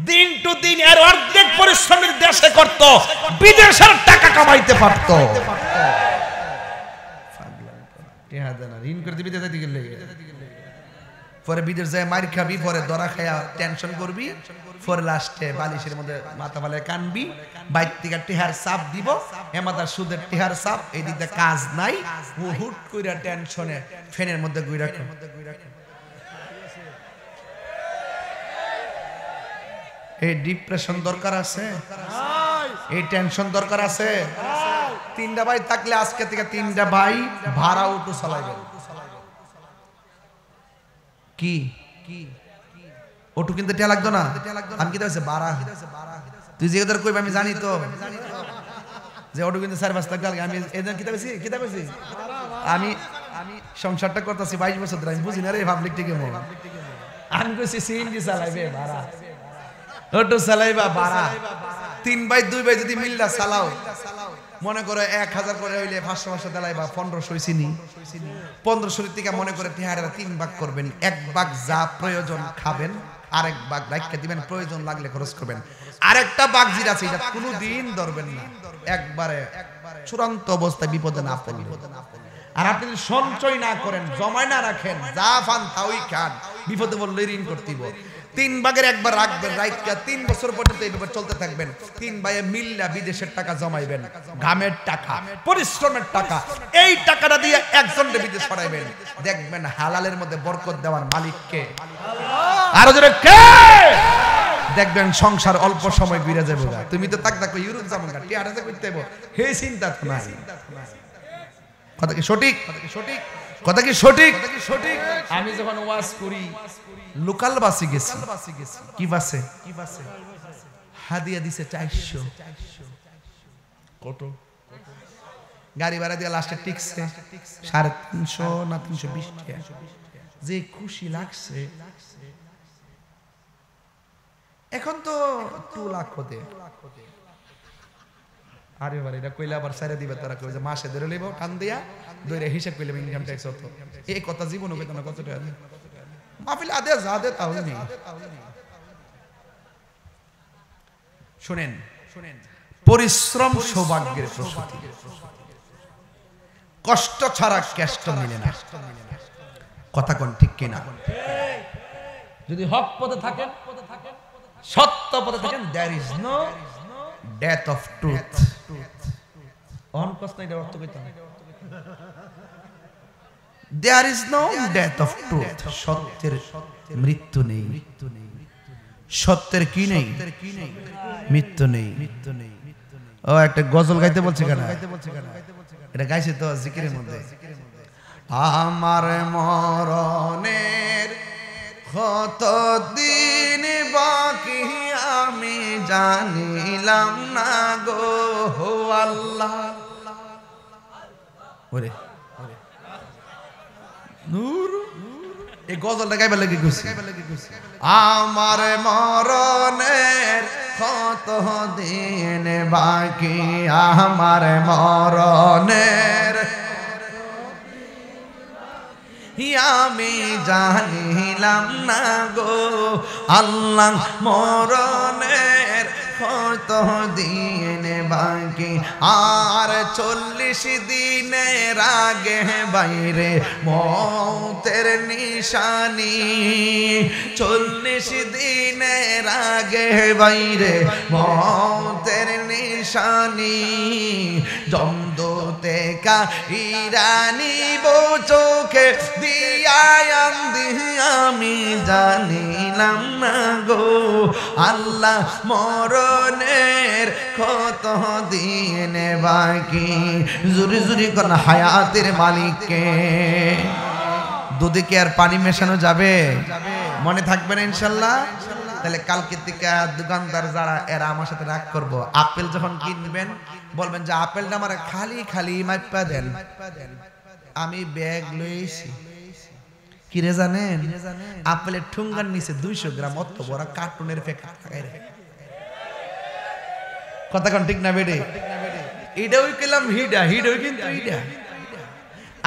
দিন টু দিন, এর অর্ধেক পরিশ্রমের দেশে করত, বিদেশের টাকা কামাইতে পারত। ঋণ করে দিবি, পরে বিদেশ যায় মার খাবি, পরে দরা খায়া টেনশন করবি, পরে লাস্টে বালিশের মধ্যে মাথা ফালে কানবি। বাইর থেকে টেহার চাপ দিব, এমাদার সুদের টেহার চাপ, এই দিকে কাজ নাই, হুট কইরা টেনশনে ফ্যানের মধ্যে গুই রাখে। এই ডিপ্রেশন দরকার আছে? এই টেনশন দরকার আছে? 3টা ভাই থাকলে আজকে থেকে 3টা ভাই ভাড়া অটো চালাইবেন। কি অটো কিনতে টিয়া লাগতো না? আমি কি হচ্ছে ভাড়া? তুই যে ওদের কইবি আমি জানি তো, যে অটো কিনতে 4-5 টাকা লাগে। আমি এদের কি পেয়েছি, কি পেয়েছি? আমি সংসারটা করতেছি 22 বছর ধরে, আমি বুঝি না রে পাবলিক টিকে। আমি কইছি সিএনজি চালাইবে ভাড়া, অটো চালাইবা ভাড়া। 3 ভাই 2 ভাই যদি মিল্লা চালাও, মনে করো 1000 করে হইলে 500 দেলাইবা, 1500 হইছিনি। 1500 থেকে মনে করে টিহারা 3 ভাগ করবেন। 1 ভাগ যা প্রয়োজন খাবেন, আরেক ভাগ রাখতে দিবেন, প্রয়োজন লাগলে খরচ করবেন। আরেকটা ভাগ যেটা আছে এটা কোনোদিন ধরবেন না, একবারে চূড়ান্ত অবস্থায় বিপদে না পড়লে। আর আপনি যদি সঞ্চয় না করেন, জমায় না রাখেন, যা পান তাই খান, বিপদে বললে ঋণ করতে হবে। তিন ভাগের একবার রাখবেন, রাইখা 3 বছর পর্যন্ত এইভাবে চলতে থাকবেন। 3 ভাইয়ে মিল্লা বিদেশের টাকা জমাইবেন, ঘামের টাকা, পরিশ্রমের টাকা। এই টাকাটা দিয়ে একজনকে বিদেশ ছড়াইবেন, দেখবেন হালালের মধ্যে বরকত দেওয়ার মালিক কে? আরো জোরে কে? দেখবেন সংসার অল্প সময় ঘুরে যাবে। তুমি তো তাক তাক ইউরোপ যাবো না, টিয়ারে করতে হবে, হে চিন্তা নাই। কথা কি সঠিক? কথা কি সঠিক? আমি যখন ওয়াজ করি লোকাল বাসে গেছি, কি বাসে হাদিয়া দিছে 400। কত গাড়ি ভাড়া দিয়ে লাস্টে টিকছে 350 না 320 টাকা। যে খুশি লাগছে। এখন তো 2 লাখ হতে। আরে বারে এটা কইলে আবার সাইরে দিবে তারা, কই যে মাসে ধরে লইব টান দিয়া ধরে হিসাব কইলে ইনকাম ট্যাক্স হতো। এই কথা জীবনে কইতো না। কত টাকা মাহফিল আদে যা দে তাও নেই। শুনেন, পরিশ্রম সৌভাগ্যের প্রসূতি। কষ্ট ছাড়া কেষ্ট মিলে না। কথা কোন ঠিক কিনা? যদি হক পথে থাকেন, সত্য পথে থাকেন, there is no death of truth. On কষ্ট নাই অর্থ কইতাম। There is no death of truth. সত্যের মৃত্যু নেই। সত্যের কি নেই? মৃত্যু নেই। ও একটা গজল গাইতে বলছে কেন? এটা গাইছে তো জিকিরের মধ্যে। আমার মরণের কতদিন বাকি আমি জানিলাম না গো আল্লাহ। ওরে নূর, এই গজলটা গাইবার লাগি কইছি। আমার মরণের কতদিন বাকি, আমার মরণের আমি জানিলাম না গো আল্লাহ। মরণের কতদিন বাকি, আর 40 দিনের আগে বাইরে মৌতের নিশানি। 40 দিনের আগে বাইরে মৌতের নিশানি। জমদূতে কাইরানি চোখে দিয়া আমি জানিলাম না গো আল্লাহ। মরণের কত দিন বাকি। জুরি জুরি কোন হায়াতের মালিককে। দুধে কি আর পানি মেশানো যাবে? মনে থাকবে না ইনশাল্লাহ? তাহলে কালকে থেকে দোকানদার যারা এরা আমার সাথে রাগ করবো। আপেল যখন কিনবেন বলবেন যে আপেলটা আমার খালি খালি মাইপা দেন। আমি ব্যাগ লইছি, কিরে জানেন আপেলের ঠুঙ্গার নিচে 200 গ্রাম অত বড় কার্টুনের প্যাকেট লাগাই রে। কথা কোন ঠিক না বেডে? এটাও কইলাম হিডা, হিডও কিন্তু হিডা।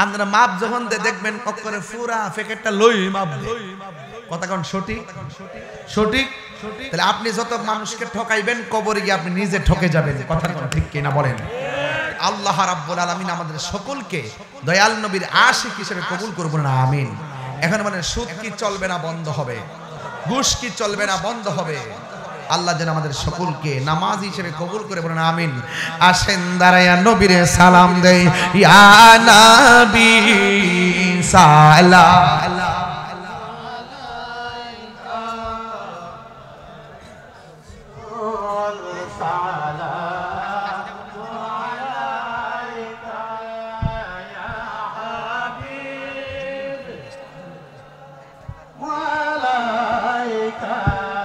আপনারা মাপ যখন দেখবেন অক্ষরে পুরা প্যাকেটটা লই মাপ। কথা কোন সঠিক? সঠিক। তাহলে আপনি যত মানুষকে ঠকাইবেন কবরে গিয়ে আপনি নিজে ঠকে যাবেন। কথা কোন ঠিক কিনা বলেন? আল্লাহ রাব্বুল আলামিন আমাদের সকলকে দয়াল নবীর আশিক হিসেবে কবুল করবেন না, আমিন। এখন মানে সুদ কি চলবে না বন্ধ হবে? ঘুষ কি চলবে না বন্ধ হবে? আল্লাহ যেন আমাদের সকলকে নামাজি হিসেবে কবুল করে বলেন আমিন। আসেন দাঁড়ায়া নবীরে সালাম দেই, ইয়া নবী সালাম